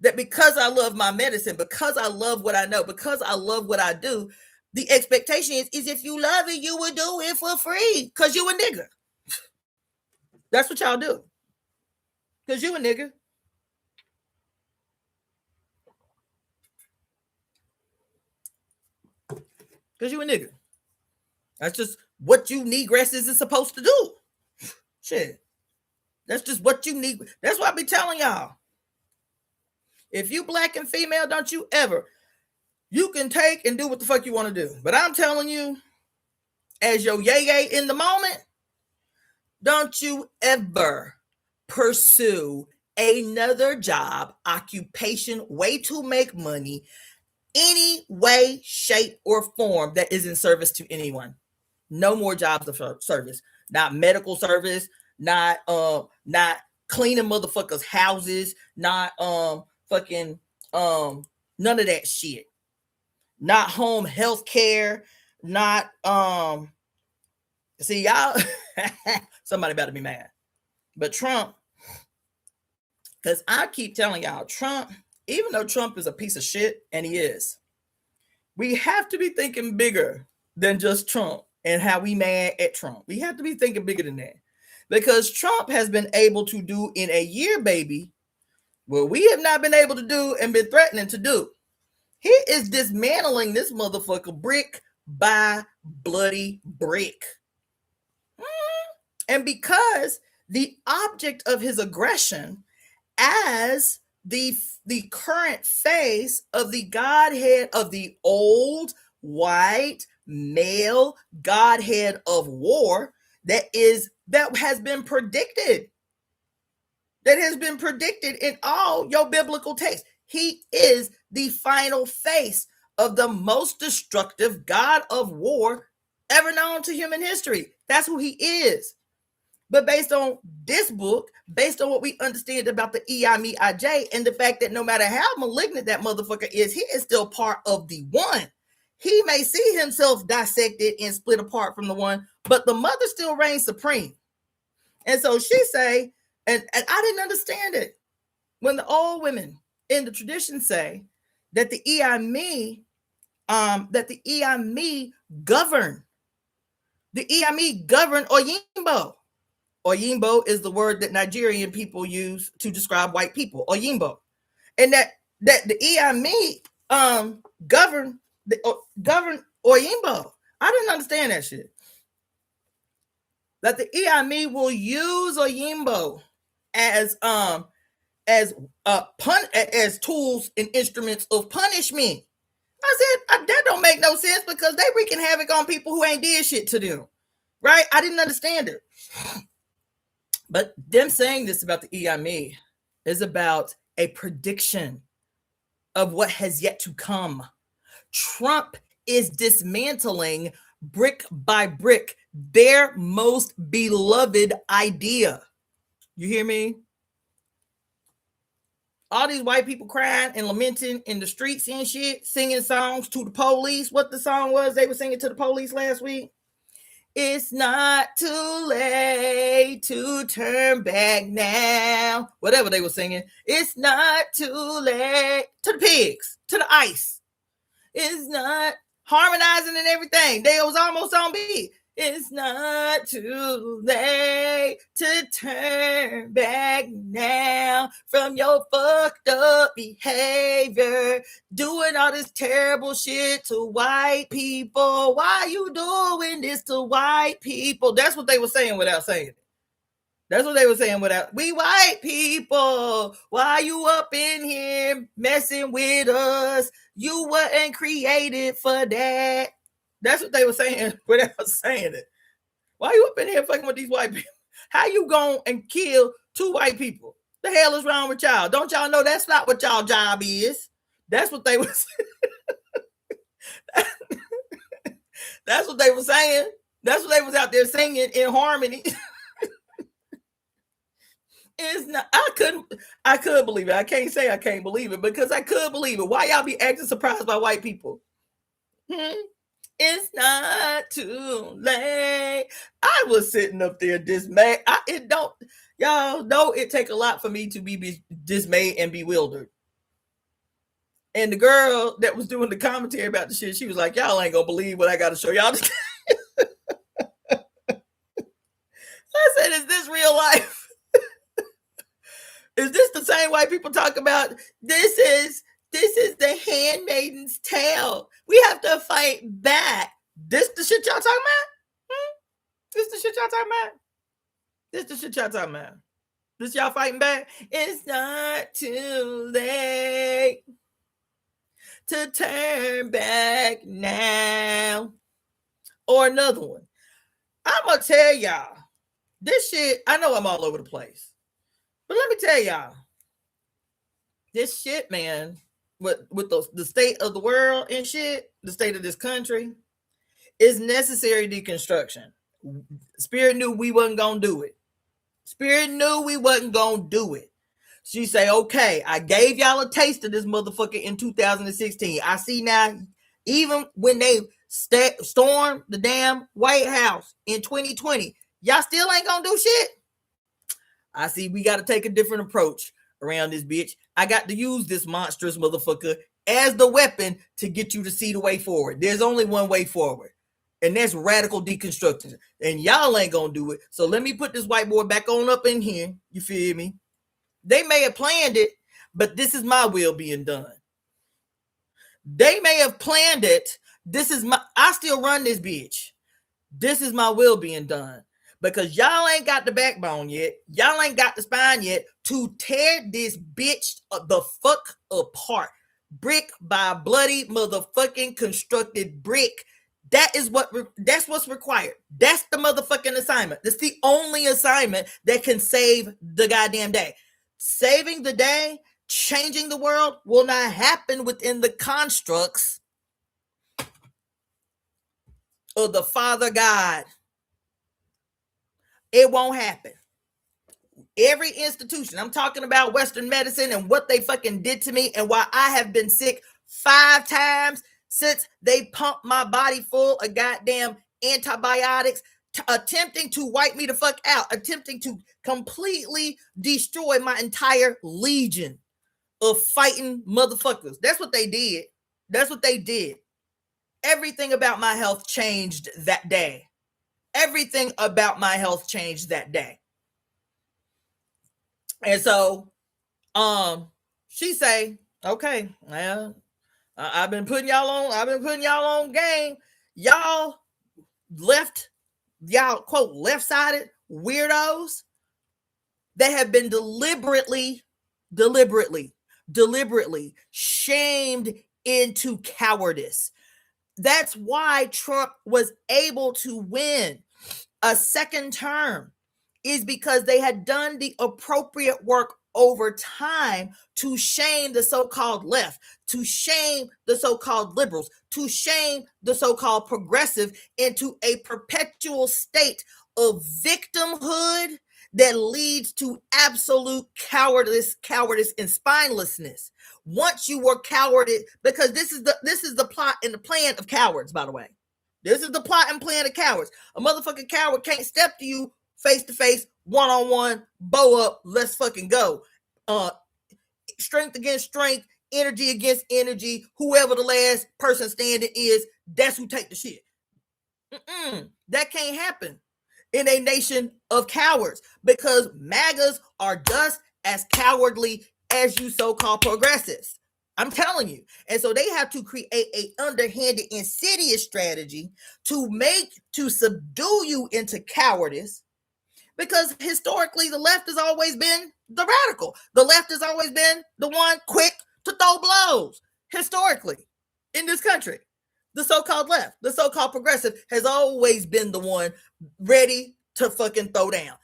that because I love my medicine, because I love what I know, because I love what I do, the expectation is if you love it, you would do it for free because you a nigga. That's what y'all do. Because you a nigga. Because you a nigga. That's just what you negresses is supposed to do. Shit. That's just what you need. That's what I be telling y'all. If you black and female, don't you ever. You can take and do what the fuck you want to do. But I'm telling you, as your yay in the moment, don't you ever pursue another job, occupation, way to make money, any way, shape, or form that is in service to anyone. No more jobs of service. Not medical service, not cleaning motherfuckers' houses, not fucking none of that shit. Not home health care, not see y'all somebody about to be mad. But Trump, because I keep telling y'all, Trump, even though Trump is a piece of shit, and he is, we have to be thinking bigger than just Trump and how we mad at Trump. We have to be thinking bigger than that. Because Trump has been able to do in a year, baby, what we have not been able to do and been threatening to do. He is dismantling this motherfucker brick by bloody brick. And because the object of his aggression as the current face of the Godhead of the old white male Godhead of war that has been predicted. That has been predicted in all your biblical texts. He is the final face of the most destructive God of war ever known to human history. That's who he is. But based on this book, based on what we understand about the Iyami IJ, and the fact that no matter how malignant that motherfucker is, he is still part of the one. He may see himself dissected and split apart from the one, but the mother still reigns supreme. And so she say, and I didn't understand it, when the old women in the tradition say that the Iyami govern. The Iyami govern Oyimbo. Oyimbo is the word that Nigerian people use to describe white people. Oyimbo. And that the Iyami govern Oyimbo. I didn't understand that shit. That the Iyami will use Oyimbo as tools and instruments of punishment. I said that don't make no sense because they wreaking havoc on people who ain't did shit to them, right? I didn't understand it. But them saying this about the Iyami is about a prediction of what has yet to come. Trump is dismantling brick by brick their most beloved idea. You hear me? All these white people crying and lamenting in the streets and shit, singing songs to the police. What the song was they were singing to the police last week? It's not too late to turn back now. Whatever they were singing. It's not too late. To the pigs, to the ice. It's not harmonizing and everything. They was almost on beat. It's not too late to turn back now from your fucked up behavior. Doing all this terrible shit to white people. Why are you doing this to white people? That's what they were saying without saying it. That's what they were saying without, we white people, why you up in here messing with us? You weren't created for that. That's what they were saying without saying it. Why you up in here fucking with these white people? How you going and kill 2 white people? The hell is wrong with y'all? Don't y'all know that's not what y'all job is? That's what they was. That's what they were saying. That's what they was out there singing in harmony. It's not. I could believe it. I can't say I can't believe it because I could believe it. Why y'all be acting surprised by white people? It's not too late. I was sitting up there dismayed. Y'all know it take a lot for me to be dismayed and bewildered. And the girl that was doing the commentary about the shit, she was like, y'all ain't gonna believe what I gotta show y'all. I said, is this real life? Is this the same white people talk about? This is the handmaiden's tale. We have to fight back. This the shit y'all talking about? This the shit y'all talking about? This the shit y'all talking about? This y'all fighting back? It's not too late to turn back now. Or another one. I'm gonna tell y'all this shit. I know I'm all over the place. But let me tell y'all, this shit, man, with the state of the world and shit, the state of this country, is necessary deconstruction. Spirit knew we wasn't going to do it. Spirit knew we wasn't going to do it. She say, okay, I gave y'all a taste of this motherfucker in 2016. I see now, even when they stormed the damn White House in 2020, y'all still ain't going to do shit. I see we got to take a different approach around this bitch. I got to use this monstrous motherfucker as the weapon to get you to see the way forward. There's only one way forward, and that's radical deconstruction. And y'all ain't going to do it. So let me put this white boy back on up in here. You feel me? They may have planned it, but this is my will being done. They may have planned it. I still run this bitch. This is my will being done. Because y'all ain't got the backbone yet. Y'all ain't got the spine yet to tear this bitch the fuck apart. Brick by bloody motherfucking constructed brick. That's what's required. That's the motherfucking assignment. That's the only assignment that can save the goddamn day. Saving the day, changing the world will not happen within the constructs of the Father God. It won't happen. Every institution, I'm talking about Western medicine and what they fucking did to me and why I have been sick 5 times since they pumped my body full of goddamn antibiotics, attempting to wipe me the fuck out, attempting to completely destroy my entire legion of fighting motherfuckers. That's what they did. That's what they did. Everything about my health changed that day. Everything about my health changed that day. And so, she say, okay, well, I've been putting y'all on game. Y'all quote, left-sided weirdos that have been deliberately shamed into cowardice. That's why Trump was able to win a second term, is because they had done the appropriate work over time to shame the so-called left, to shame the so-called liberals, to shame the so-called progressive into a perpetual state of victimhood that leads to absolute cowardice, and spinelessness. Once you were cowarded, because this is the plot and the plan of cowards, by the way. This is the plot and plan of cowards. A motherfucking coward can't step to you face to face, one-on-one, bow up, let's fucking go. Strength against strength, energy against energy. Whoever the last person standing is, that's who take the shit. That can't happen in a nation of cowards, because MAGAs are just as cowardly as you so-called progressives. I'm telling you. And so they have to create a underhanded, insidious strategy to subdue you into cowardice, because historically the left has always been the radical. The left has always been the one quick to throw blows. Historically, in this country, the so-called left, the so-called progressive, has always been the one ready to fucking throw down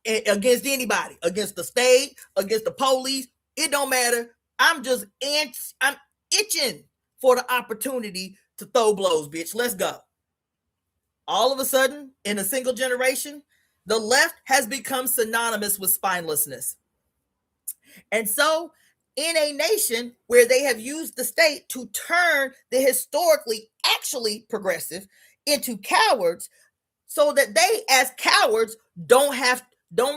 against anybody, against the state, against the police. It don't matter. I'm itching for the opportunity to throw blows, bitch. Let's go. All of a sudden, in a single generation, the left has become synonymous with spinelessness. And so, in a nation where they have used the state to turn the historically actually progressive into cowards, so that they, as cowards, don't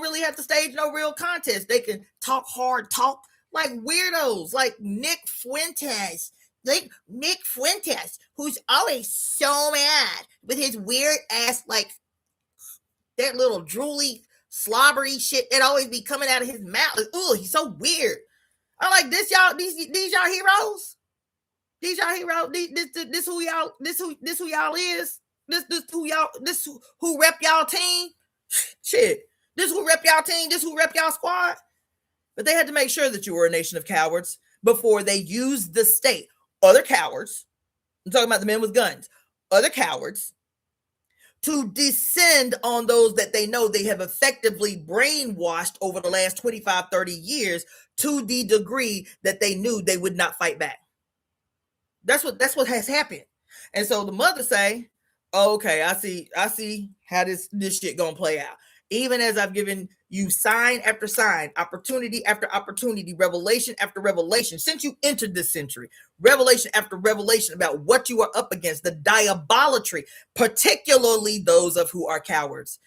really have to stage no real contest. They can talk hard talk like weirdos, like Nick Fuentes, who's always so mad with his weird ass, like that little drooly, slobbery shit that always be coming out of his mouth. Like, ooh, he's so weird. I'm like, these y'all heroes. These y'all heroes. This who y'all is. This who rep y'all team. Shit. This who rep y'all team. This who rep y'all squad. But they had to make sure that you were a nation of cowards before they used the state. Other cowards, I'm talking about the men with guns, other cowards, to descend on those that they know they have effectively brainwashed over the last 25, 30 years to the degree that they knew they would not fight back. That's what has happened. And so the mother say, oh, okay, I see how this shit gonna play out. Even as I've given you sign after sign, opportunity after opportunity, revelation after revelation, since you entered this century, revelation after revelation about what you are up against, the diabolatry, particularly those of who are cowards.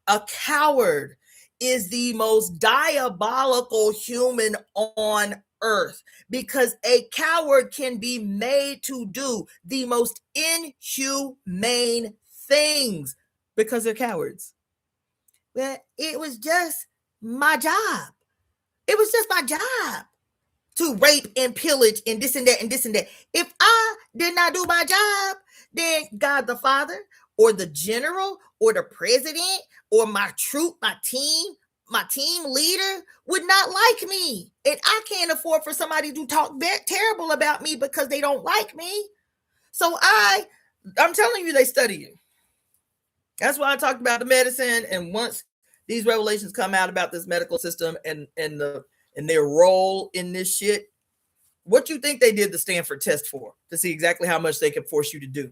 A coward is the most diabolical human on earth, because a coward can be made to do the most inhumane things because they're cowards. Well, it was just my job. It was just my job to rape and pillage and this and that and this and that. If I did not do my job, then God the Father or the general or the president or my troop, my team leader would not like me. And I can't afford for somebody to talk terrible about me because they don't like me. So I'm telling you, they study you. That's why I talked about the medicine. And once these revelations come out about this medical system and their role in this shit, what you think they did the Stanford test for? To see exactly how much they could force you to do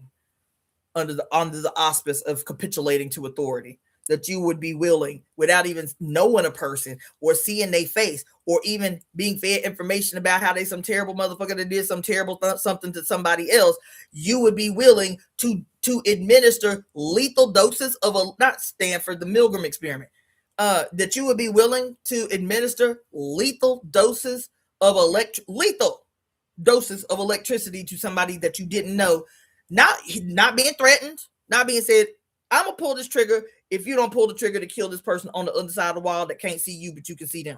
under the auspice of capitulating to authority, that you would be willing, without even knowing a person or seeing their face or even being fed information about how they some terrible motherfucker that did some terrible something to somebody else, you would be willing to administer lethal doses of not Stanford, the Milgram experiment, that you would be willing to administer lethal doses of electricity to somebody that you didn't know, not being threatened, not being said, I'm gonna pull this trigger if you don't pull the trigger to kill this person on the other side of the wall that can't see you, but you can see them.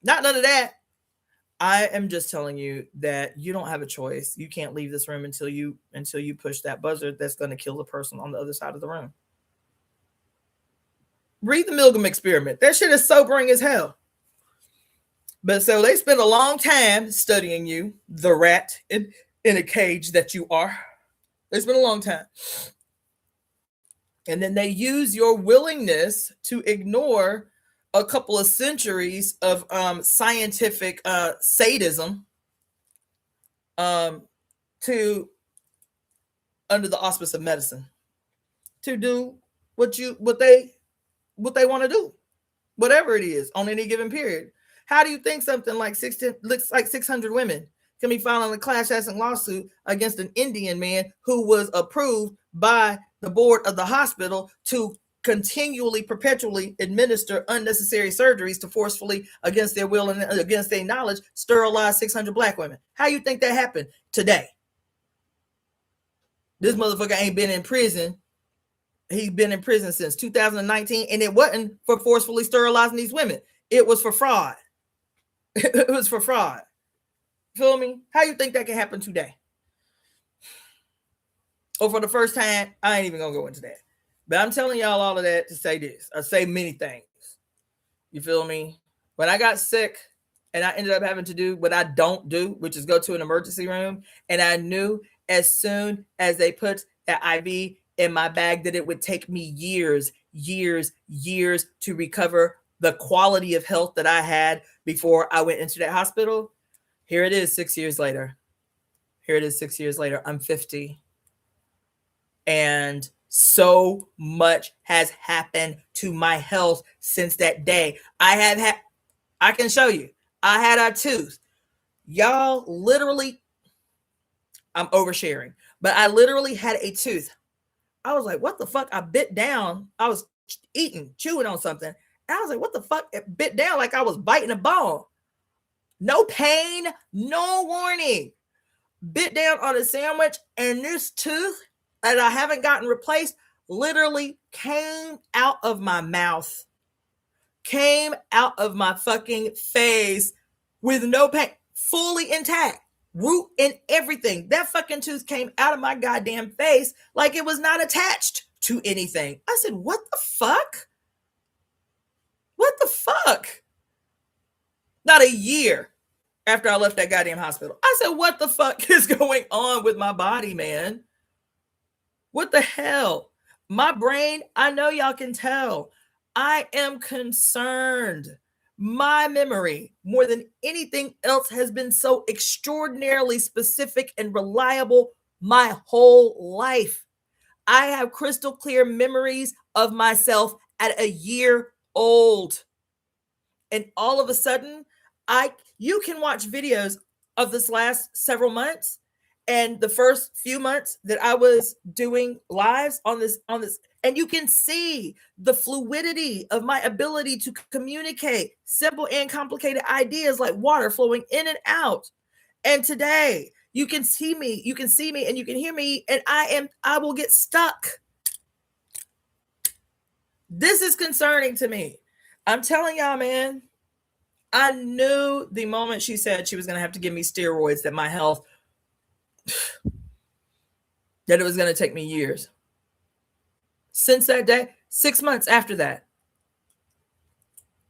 Not none of that. I am just telling you that you don't have a choice. You can't leave this room until you push that buzzer that's going to kill the person on the other side of the room. Read the Milgram experiment. That shit is sobering as hell. But so they spend a long time studying you, the rat in a cage that you are. They spend a long time. And then they use your willingness to ignore a couple of centuries of scientific sadism to, under the auspice of medicine, to do what they want to do, whatever it is on any given period. How do you think something like 600 women can be filing a class action lawsuit against an Indian man who was approved by the board of the hospital to continually, perpetually administer unnecessary surgeries to forcefully, against their will and against their knowledge, sterilize 600 black women. How you think that happened today? This motherfucker ain't been in prison. He's been in prison since 2019, and it wasn't for forcefully sterilizing these women. It was for fraud. It was for fraud. Feel me? How you think that can happen today? Or for the first time? I ain't even gonna go into that. But I'm telling y'all all of that to say this. I say many things. You feel me? When I got sick and I ended up having to do what I don't do, which is go to an emergency room, and I knew as soon as they put that IV in my bag that it would take me years to recover the quality of health that I had before I went into that hospital. Here it is 6 years later. I'm 50. And so much has happened to my health since that day. I can show you. I had a tooth. Y'all, literally, I'm oversharing, but I literally had a tooth. I was like, what the fuck? I bit down. I was chewing on something. And I was like, what the fuck? It bit down like I was biting a bone. No pain, no warning. Bit down on a sandwich, and this tooth that I haven't gotten replaced literally came out of my mouth, came out of my fucking face with no pain, fully intact, root and everything. That fucking tooth came out of my goddamn face like it was not attached to anything. I said, what the fuck? What the fuck? Not a year after I left that goddamn hospital. I said, what the fuck is going on with my body, man? What the hell? My brain, I know y'all can tell. I am concerned. My memory, more than anything else, has been so extraordinarily specific and reliable my whole life. I have crystal clear memories of myself at a year old. And all of a sudden, you can watch videos of this last several months and the first few months that I was doing lives on this, and you can see the fluidity of my ability to communicate simple and complicated ideas like water flowing in and out. And today you can see me and you can hear me, and I will get stuck. This is concerning to me. I'm telling y'all, man, I knew the moment she said she was going to have to give me steroids that my health, that it was going to take me years. Since that day, 6 months after that,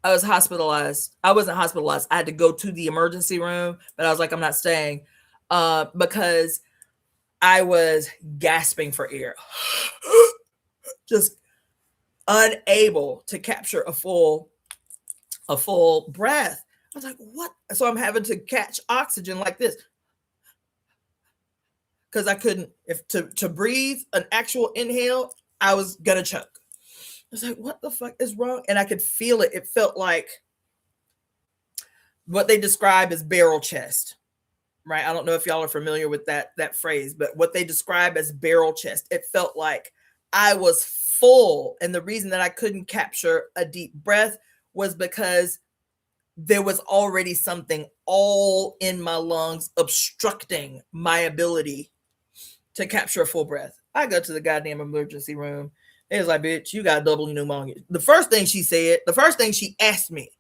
I was hospitalized. I wasn't hospitalized. I had to go to the emergency room, but I was like, I'm not staying because I was gasping for air. Just unable to capture a full breath. I was like, what? So I'm having to catch oxygen like this because I couldn't, to breathe an actual inhale, I was gonna choke. I was like, what the fuck is wrong? And I could feel it. It felt like what they describe as barrel chest, right? I don't know if y'all are familiar with that phrase, but what they describe as barrel chest, it felt like I was full. And the reason that I couldn't capture a deep breath was because there was already something all in my lungs obstructing my ability to capture a full breath. I go to the goddamn emergency room. It was like, bitch, you got double pneumonia. The first thing she asked me,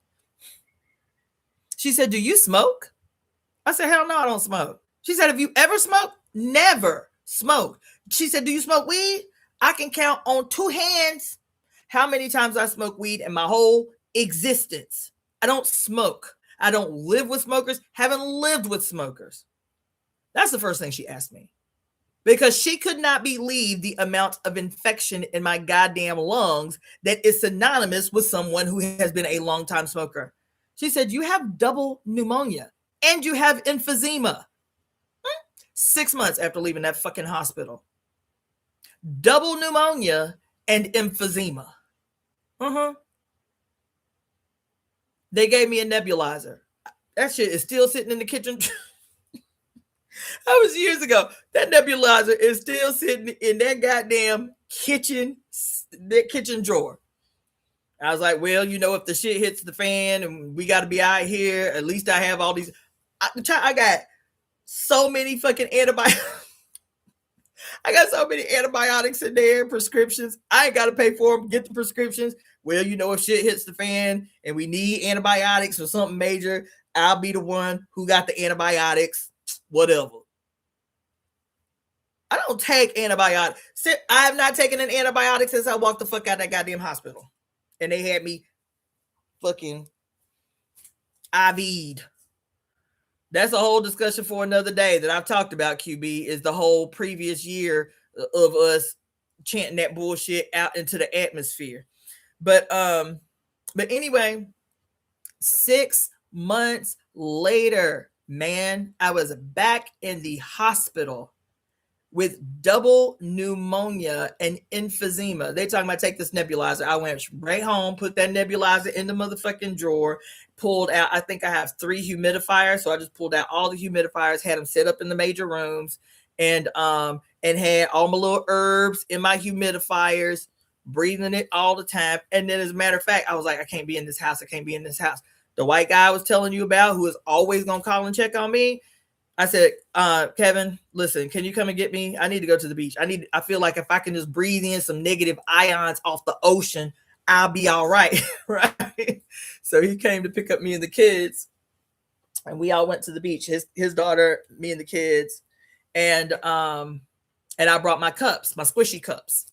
she said, do you smoke? I said, hell no, I don't smoke. She said, have you ever smoked? Never smoked. She said, do you smoke weed? I can count on two hands how many times I smoked weed in my whole existence. I don't smoke. I don't live with smokers, haven't lived with smokers. That's the first thing she asked me. Because she could not believe the amount of infection in my goddamn lungs that is synonymous with someone who has been a long-time smoker. She said, you have double pneumonia and you have emphysema. 6 months after leaving that fucking hospital. Double pneumonia and emphysema. They gave me a nebulizer. That shit is still sitting in the kitchen. That was years ago. That nebulizer is still sitting in that goddamn that kitchen drawer. I was like, well, if the shit hits the fan and we got to be out here, at least I have all these. I got so many fucking antibiotics. I got so many antibiotics in there, prescriptions. I ain't got to pay for them, get the prescriptions. Well, if shit hits the fan and we need antibiotics or something major, I'll be the one who got the antibiotics, whatever. I don't take antibiotics. I have not taken an antibiotic since I walked the fuck out of that goddamn hospital. And they had me fucking IV'd. That's a whole discussion for another day that I've talked about, QB, is the whole previous year of us chanting that bullshit out into the atmosphere. But anyway, 6 months later, man, I was back in the hospital with double pneumonia and emphysema. They talking about take this nebulizer. I went right home, put that nebulizer in the motherfucking drawer, pulled out, I think I have 3 humidifiers. So I just pulled out all the humidifiers, had them set up in the major rooms, and had all my little herbs in my humidifiers, breathing it all the time. And then as a matter of fact, I was like, I can't be in this house. I can't be in this house. The white guy I was telling you about, who is always going to call and check on me, I said, Kevin, listen, can you come and get me? I need to go to the beach. I feel like if I can just breathe in some negative ions off the ocean, I'll be all right. Right. So he came to pick up me and the kids, and we all went to the beach. His daughter, me and the kids. And I brought my cups, my squishy cups.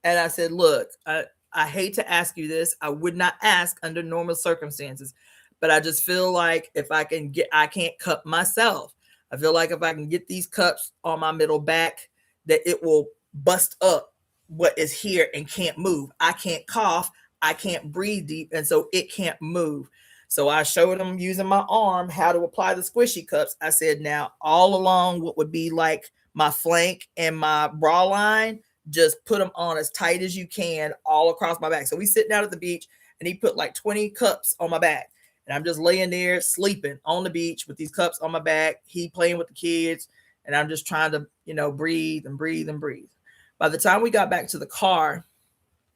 And I said, look, I hate to ask you this. I would not ask under normal circumstances, but I just feel like if I can't cup myself. I feel like if I can get these cups on my middle back, that it will bust up what is here and can't move. I can't cough. I can't breathe deep. And so it can't move. So I showed them using my arm how to apply the squishy cups. I said, now all along what would be like my flank and my bra line, just put them on as tight as you can all across my back. So we sitting out at the beach, and he put like 20 cups on my back. And I'm just laying there sleeping on the beach with these cups on my back. He playing with the kids. And I'm just trying to, breathe and breathe and breathe. By the time we got back to the car,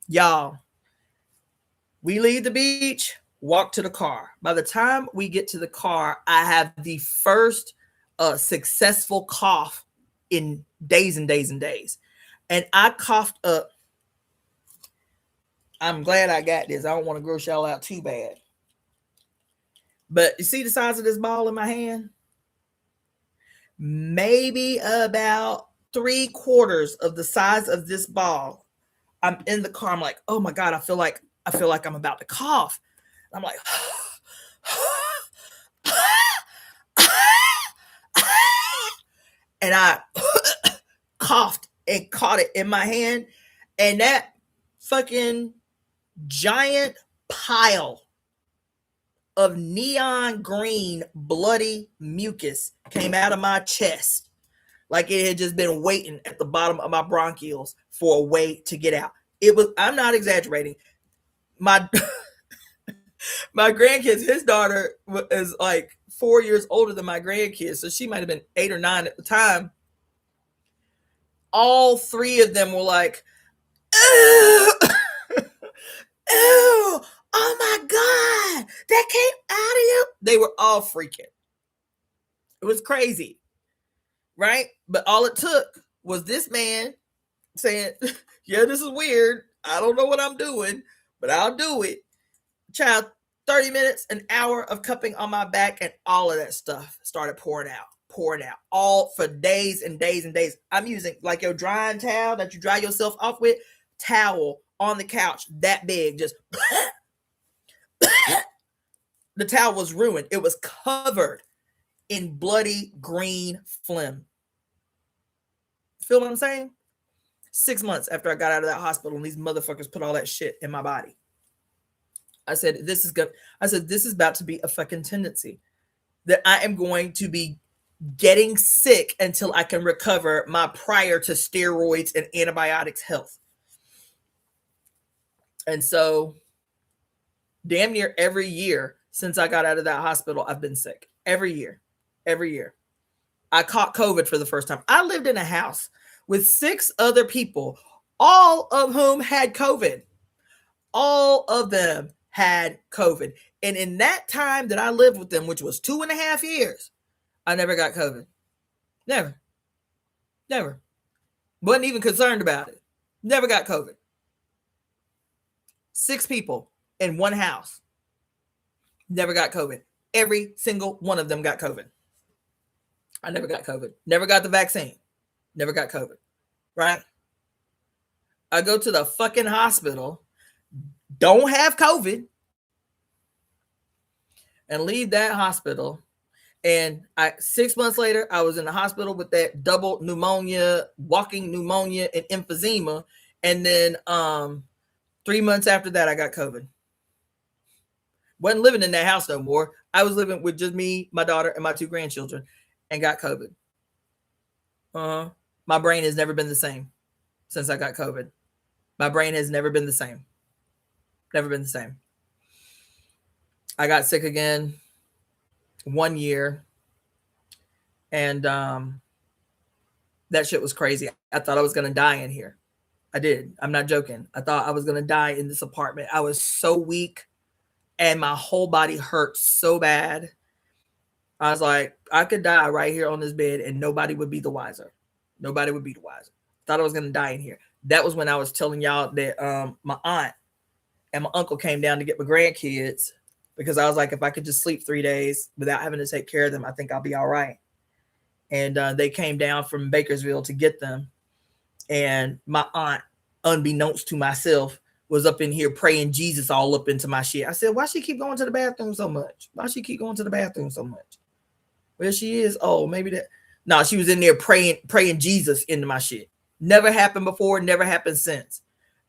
y'all, we leave the beach, walk to the car. By the time we get to the car, I have the first successful cough in days and days and days. And I coughed up. I'm glad I got this. I don't want to gross y'all out too bad. But you see the size of this ball in my hand? Maybe about 3/4 of the size of this ball. I'm in the car. I'm like, oh my God, I feel like I'm about to cough. I'm like, and I coughed and caught it in my hand. And that fucking giant pile of neon green bloody mucus came out of my chest like it had just been waiting at the bottom of my bronchioles for a way to get out. I'm not exaggerating. My grandkids, his daughter is like 4 years older than my grandkids, so she might have been 8 or 9 at the time. All 3 of them were like, ew, ew, oh my God, that came out of you. They were all freaking. It was crazy, right? But all it took was this man saying, yeah, this is weird. I don't know what I'm doing, but I'll do it. Child, 30 minutes, an hour of cupping on my back, and all of that stuff started pouring out, all for days and days and days. I'm using like your drying towel that you dry yourself off with, towel on the couch, that big, just the towel was ruined. It was covered in bloody green phlegm. Feel what I'm saying? 6 months after I got out of that hospital, and these motherfuckers put all that shit in my body. I said, this is good. I said, this is about to be a fucking tendency that I am going to be getting sick until I can recover my prior to steroids and antibiotics health. And so damn near every year since I got out of that hospital, I've been sick. Every year. I caught COVID for the first time. I lived in a house with 6 other people, all of whom had COVID. All of them had COVID. And in that time that I lived with them, which was 2.5 years, I never got COVID. Never. Never. Wasn't even concerned about it. Never got COVID. 6 people in one house. Never got COVID. Every single one of them got COVID. I never got COVID. Never got the vaccine. Never got COVID. Right? I go to the fucking hospital, don't have COVID, and leave that hospital. And 6 months later, I was in the hospital with that double pneumonia, walking pneumonia, and emphysema. And then 3 months after that, I got COVID. Wasn't living in that house no more. I was living with just me, my daughter, and my 2 grandchildren, and got COVID. My brain has never been the same since I got COVID. My brain has never been the same. Never been the same. I got sick again 1 year. And that shit was crazy. I thought I was going to die in here. I did. I'm not joking. I thought I was going to die in this apartment. I was so weak and my whole body hurt so bad. I was like, I could die right here on this bed and nobody would be the wiser. Nobody would be the wiser. Thought I was going to die in here. That was when I was telling y'all that my aunt and my uncle came down to get my grandkids, because I was like, if I could just sleep 3 days without having to take care of them, I think I'll be all right. And they came down from Bakersville to get them. And my aunt, unbeknownst to myself, was up in here praying Jesus all up into my shit. I said, why she keep going to the bathroom so much? Why she keep going to the bathroom so much? Where she is? Oh, maybe that. No, she was in there praying Jesus into my shit. Never happened before, never happened since.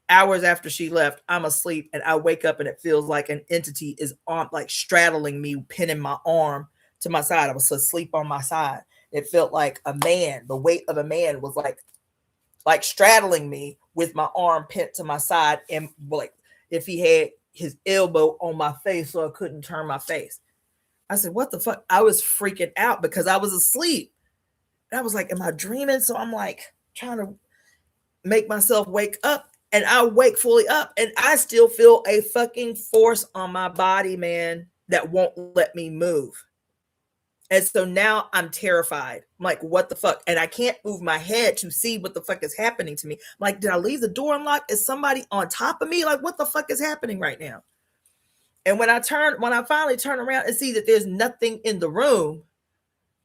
Hours after she left, I'm asleep and I wake up and it feels like an entity is on, like straddling me, pinning my arm to my side. I was asleep on my side. It felt like a man, the weight of a man was like straddling me with my arm pinned to my side, and like if he had his elbow on my face so I couldn't turn my face. I said, what the fuck? I was freaking out because I was asleep. And I was like, am I dreaming? So I'm like trying to make myself wake up, and I wake fully up and I still feel a fucking force on my body, man, that won't let me move. And so now I'm terrified. I'm like, what the fuck? And I can't move my head to see what the fuck is happening to me. I'm like, did I leave the door unlocked? Is somebody on top of me? Like, what the fuck is happening right now? And when I finally turn around and see that there's nothing in the room,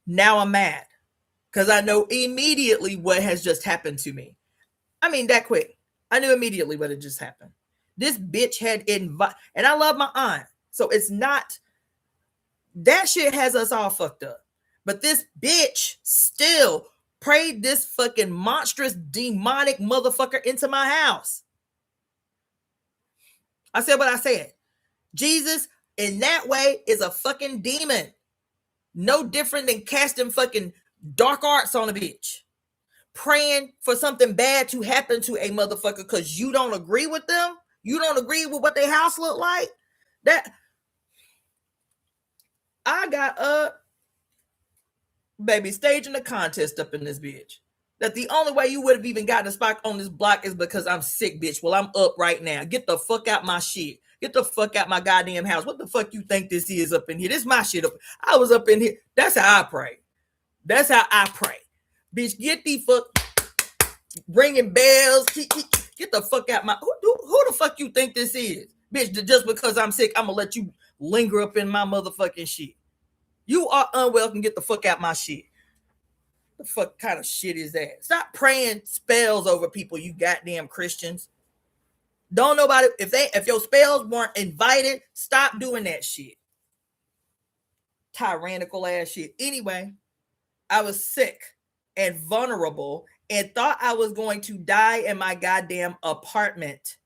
now I'm mad. Because I know immediately what has just happened to me. I mean, that quick. I knew immediately what had just happened. This bitch had invited, and I love my aunt. So it's not, that shit has us all fucked up. But this bitch still prayed this fucking monstrous, demonic motherfucker into my house. I said what I said. Jesus, in that way, is a fucking demon. No different than casting fucking dark arts on a bitch. Praying for something bad to happen to a motherfucker because you don't agree with them. You don't agree with what their house look like. That I got up, baby, staging a contest up in this bitch. That the only way you would have even gotten a spot on this block is because I'm sick, bitch. Well, I'm up right now. Get the fuck out my shit. Get the fuck out my goddamn house. What the fuck you think this is up in here? This is my shit up. I was up in here. That's how I pray. That's how I pray. Bitch, get the fuck, ringing bells. Get the fuck out my, who the fuck you think this is? Bitch, just because I'm sick, I'm gonna let you linger up in my motherfucking shit. You are unwelcome. Get the fuck out my shit. The fuck kind of shit is that? Stop praying spells over people, you goddamn Christians. Don't nobody, if your spells weren't invited, stop doing that shit. Tyrannical ass shit. Anyway, I was sick and vulnerable and thought I was going to die in my goddamn apartment.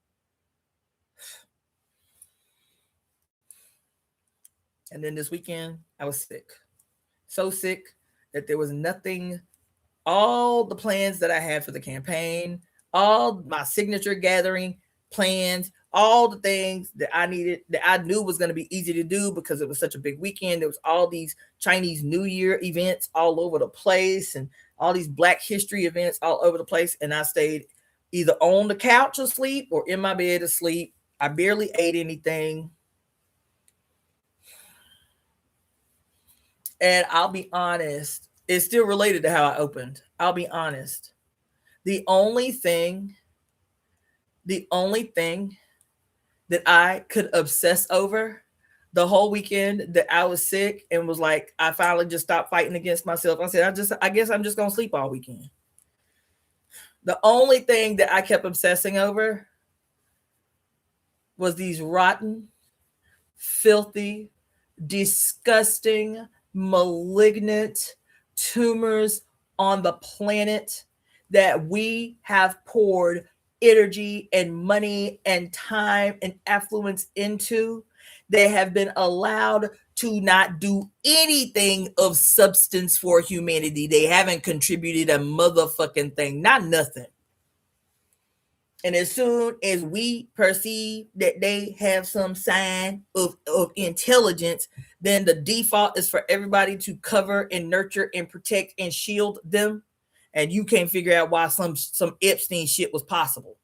And then this weekend, I was sick. So sick that there was nothing, all the plans that I had for the campaign, all my signature gathering plans, all the things that I needed, that I knew was going to be easy to do because it was such a big weekend. There was all these Chinese New Year events all over the place and all these Black History events all over the place. And I stayed either on the couch asleep or in my bed asleep. I barely ate anything. And I'll be honest, it's still related to how I opened. I'll be honest. The only thing that I could obsess over the whole weekend that I was sick and was like, I finally just stopped fighting against myself. I said, I guess I'm just going to sleep all weekend. The only thing that I kept obsessing over was these rotten, filthy, disgusting, malignant tumors on the planet that we have poured energy and money and time and affluence into. They have been allowed to not do anything of substance for humanity. They haven't contributed a motherfucking thing, not nothing. And as soon as we perceive that they have some sign of intelligence, then the default is for everybody to cover and nurture and protect and shield them. And you can't figure out why some Epstein shit was possible.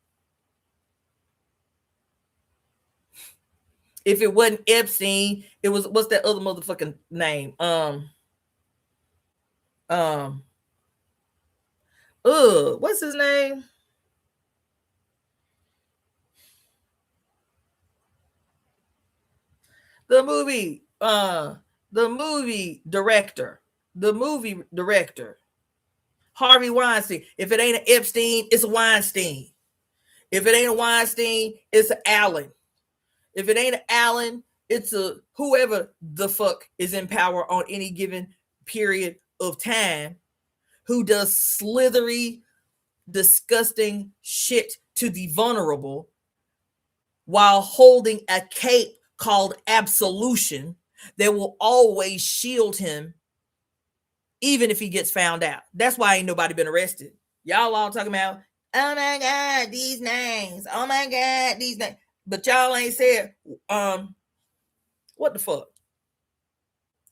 If it wasn't Epstein, it was, what's that other motherfucking name? What's his name? The movie director, Harvey Weinstein. If it ain't an Epstein, it's a Weinstein. If it ain't a Weinstein, it's an Allen. If it ain't an Allen, it's a whoever the fuck is in power on any given period of time who does slithery, disgusting shit to the vulnerable while holding a cape called absolution that will always shield him even if he gets found out. That's why ain't nobody been arrested. Y'all all talking about, oh my God, these names. Oh my God, these names. But y'all ain't said, what the fuck?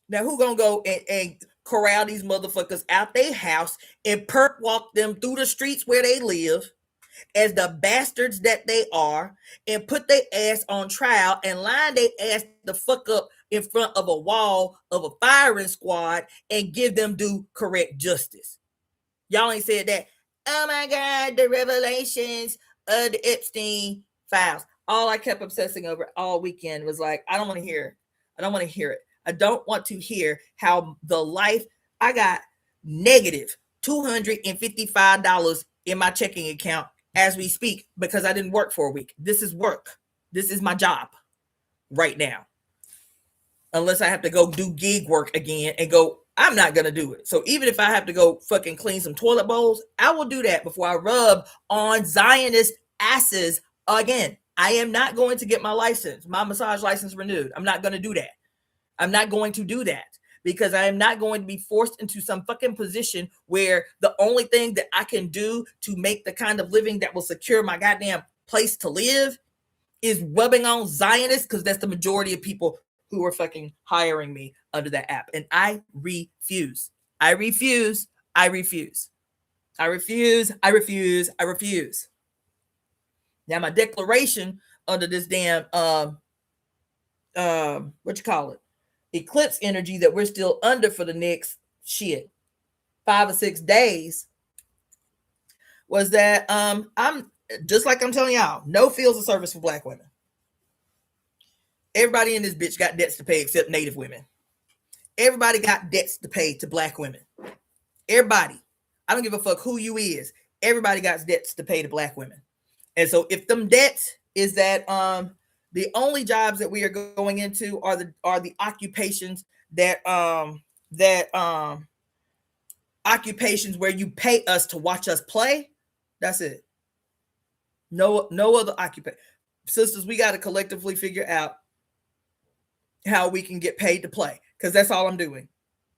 Now who gonna go and corral these motherfuckers out their house and perp walk them through the streets where they live as the bastards that they are, and put their ass on trial and line their ass the fuck up in front of a wall of a firing squad and give them due correct justice? Y'all ain't said that. Oh my God, the revelations of the Epstein files. All I kept obsessing over all weekend was like, I don't want to hear it. I don't want to hear it. I don't want to hear how the life, I got negative $255 in my checking account as we speak because I didn't work for a week. This is work. This is my job right now. Unless I have to go do gig work again and go, I'm not going to do it. So even if I have to go fucking clean some toilet bowls, I will do that before I rub on Zionist asses again. I am not going to get my license, my massage license renewed. I'm not going to do that. I'm not going to do that because I am not going to be forced into some fucking position where the only thing that I can do to make the kind of living that will secure my goddamn place to live is rubbing on Zionists, because that's the majority of people who are fucking hiring me under that app. And I refuse. I refuse. I refuse. I refuse. I refuse. I refuse. Now my declaration under this damn what you call it, eclipse energy that we're still under for the next 5 or 6 days was that I'm just like I'm telling y'all, no fields of service for Black women. Everybody in this bitch got debts to pay except Native women. Everybody got debts to pay to Black women. Everybody. I don't give a fuck who you is. Everybody got debts to pay to Black women. And so if them debts is that the only jobs that we are going into are the occupations that occupations where you pay us to watch us play. That's it. No other occupation. Sisters, we got to collectively figure out how we can get paid to play, because that's all I'm doing.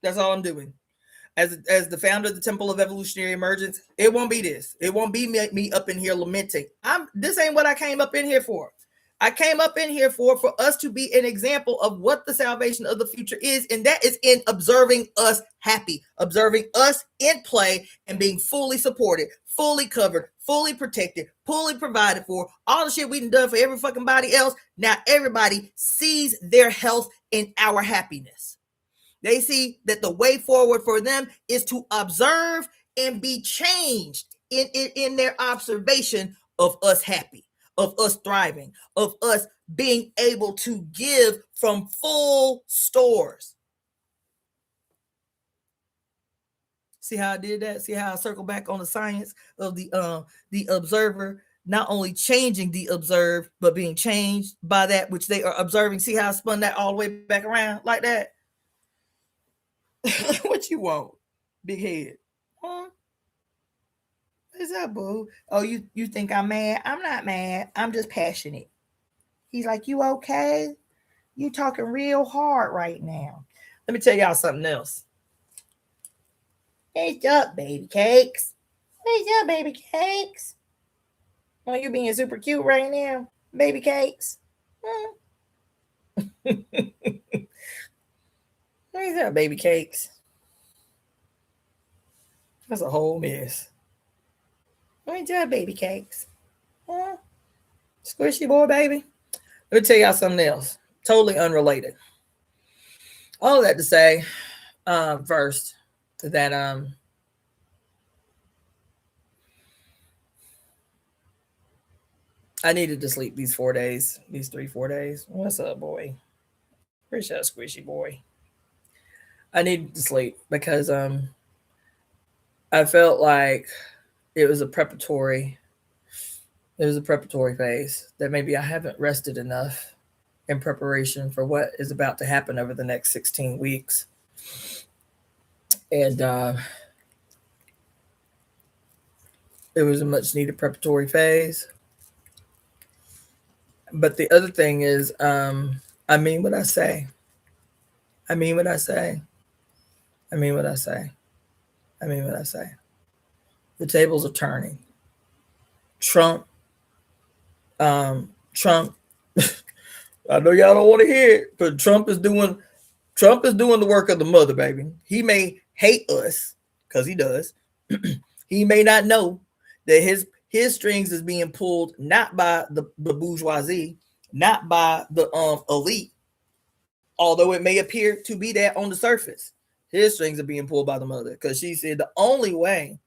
That's all I'm doing. As the founder of the Temple of Evolutionary Emergence, it won't be this. It won't be me up in here lamenting. This ain't what I came up in here for. I came up in here for us to be an example of what the salvation of the future is, and that is in observing us happy, observing us in play, and being fully supported, fully covered, fully protected, fully provided for. All the shit we done for every fucking body else. Now everybody sees their health in our happiness. They see that the way forward for them is to observe and be changed in their observation of us happy, of us thriving, of us being able to give from full stores. See how I did that? See how I circle back on the science of the observer, not only changing the observed, but being changed by that which they are observing. See how I spun that all the way back around like that? What you want, big head? Huh? What's up, boo? Oh, you think I'm mad? I'm not mad. I'm just passionate. He's like, you okay? You talking real hard right now. Let me tell y'all something else. What's up, baby cakes? What's up, baby cakes? Oh, you being super cute right now, baby cakes. What's up, baby cakes? That's a whole mess. What's up, baby cakes? Huh? Squishy boy, baby. Let me tell y'all something else. Totally unrelated. All that to say, first, that I needed to sleep these 4 days, these 3-4 days. What's up, boy? Where's that squishy boy? I needed to sleep because I felt like it was a preparatory phase, that maybe I haven't rested enough in preparation for what is about to happen over the next 16 weeks. And it was a much needed preparatory phase. But the other thing is, I mean what I say. I mean what I say. I mean what I say. I mean what I say. The tables are turning. Trump, I know y'all don't want to hear it, but Trump is doing the work of the mother, baby. He may hate us, because he does. He may not know that his strings is being pulled not by the bourgeoisie, not by the elite, although it may appear to be that on the surface. His strings are being pulled by the mother, because she said the only way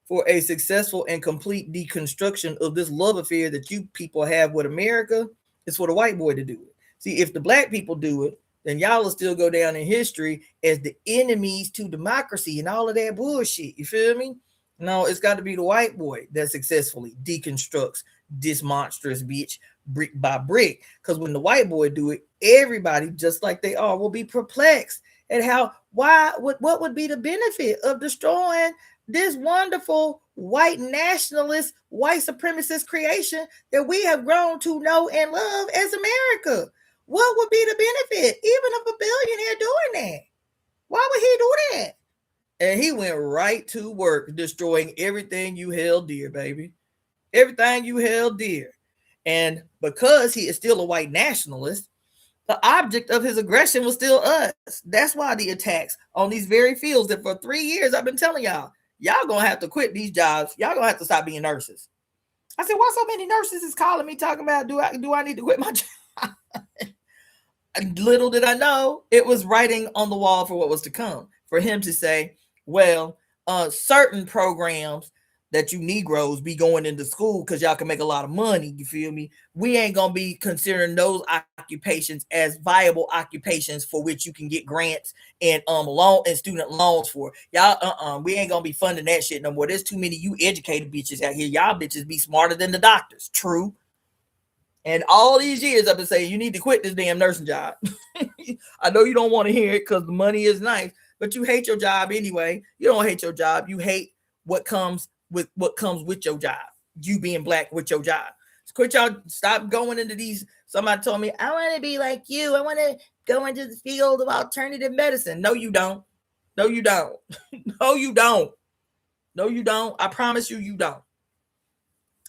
for a successful and complete deconstruction of this love affair that you people have with America is for the white boy to do it. See, if the black people do it, then y'all will still go down in history as the enemies to democracy and all of that bullshit. You feel me? No, it's got to be the white boy that successfully deconstructs this monstrous bitch brick by brick. Because when the white boy do it, everybody, just like they are, will be perplexed at what would be the benefit of destroying this wonderful white nationalist, white supremacist creation that we have grown to know and love as America. What would be the benefit, even of a billionaire doing that? Why would he do that? And he went right to work destroying everything you held dear, baby. Everything you held dear. And because he is still a white nationalist, the object of his aggression was still us. That's why the attacks on these very fields that for 3 years I've been telling y'all gonna have to quit these jobs. Y'all gonna have to stop being nurses. I said, why so many nurses is calling me talking about do I need to quit my job? Little did I know it was writing on the wall for what was to come. For him to say, well, certain programs that you Negroes be going into school because y'all can make a lot of money, you feel me? We ain't gonna be considering those occupations as viable occupations for which you can get grants and loan and student loans for. Y'all, we ain't gonna be funding that shit no more. There's too many you educated bitches out here. Y'all bitches be smarter than the doctors. True. And all these years I've been saying you need to quit this damn nursing job. I know you don't want to hear it because the money is nice, but you hate your job anyway. You don't hate your job. You hate what comes with your job. You being black with your job. So quit y'all. Stop going into these. Somebody told me, I want to be like you. I want to go into the field of alternative medicine. No, you don't. No, you don't. No, you don't. No, you don't. I promise you, you don't.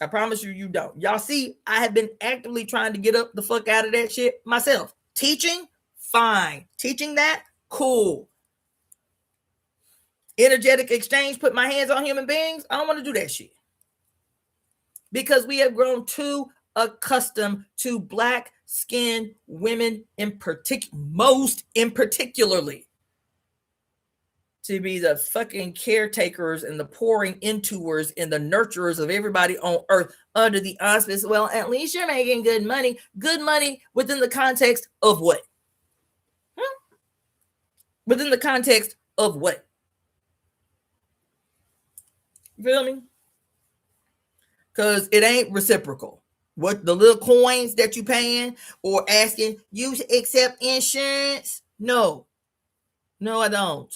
I promise you, you don't. Y'all see, I have been actively trying to get up the fuck out of that shit myself. Teaching, fine. Teaching that, cool. Energetic exchange, put my hands on human beings, I don't want to do that shit. Because we have grown too accustomed to black skinned women in particular, most in particularly, to be the fucking caretakers and the pouring intoers and the nurturers of everybody on earth under the auspice. Well, at least you're making good money. Good money within the context of what? Within the context of what? You feel me? Because it ain't reciprocal. What the little coins that you paying or asking, you accept insurance? No. No, I don't.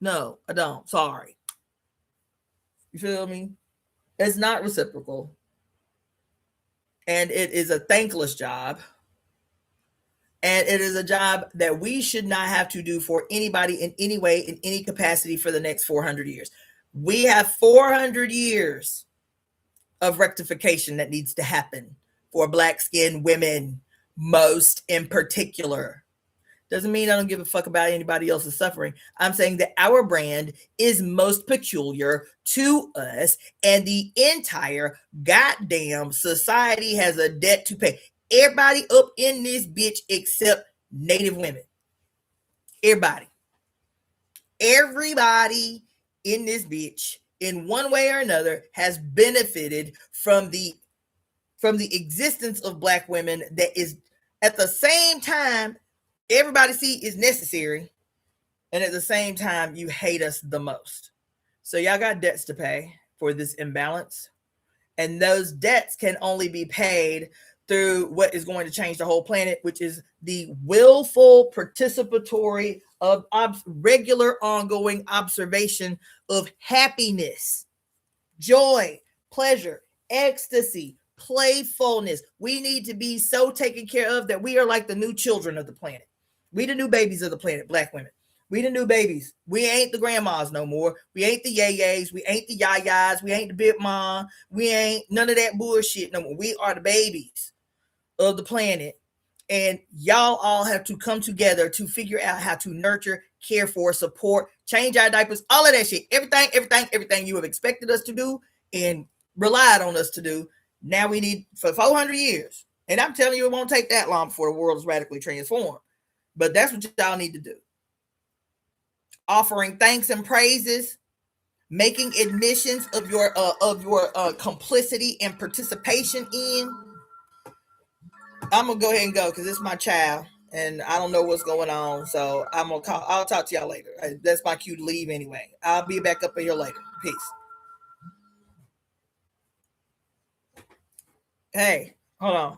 No, I don't. Sorry. You feel me? It's not reciprocal. And it is a thankless job. And it is a job that we should not have to do for anybody in any way, in any capacity for the next 400 years. We have 400 years of rectification that needs to happen for black-skinned women, most in particular. Doesn't mean I don't give a fuck about anybody else's suffering. I'm saying that our brand is most peculiar to us, and the entire goddamn society has a debt to pay. Everybody up in this bitch except Native women. Everybody. Everybody in this bitch, in one way or another, has benefited from the existence of black women that is at the same time everybody see is necessary, and at the same time you hate us the most. So y'all got debts to pay for this imbalance, and those debts can only be paid through what is going to change the whole planet, which is the willful participatory of regular ongoing observation of happiness, joy, pleasure, ecstasy, playfulness. We need to be so taken care of that we are like the new children of the planet. We the new babies of the planet, black women. We the new babies. We ain't the grandmas no more. We ain't the yayas. We ain't the yayas. We ain't the big mom. We ain't none of that bullshit no more. We are the babies of the planet. And y'all all have to come together to figure out how to nurture, care for, support, change our diapers, all of that shit. Everything you have expected us to do and relied on us to do. Now we need for 400 years. And I'm telling you, it won't take that long before the world is radically transformed. But that's what y'all need to do. Offering thanks and praises, making admissions of your complicity and participation in. I'm gonna go ahead and go because it's my child and I don't know what's going on. So I'll talk to y'all later. That's my cue to leave anyway. I'll be back up in here later. Peace. Hey, hold on.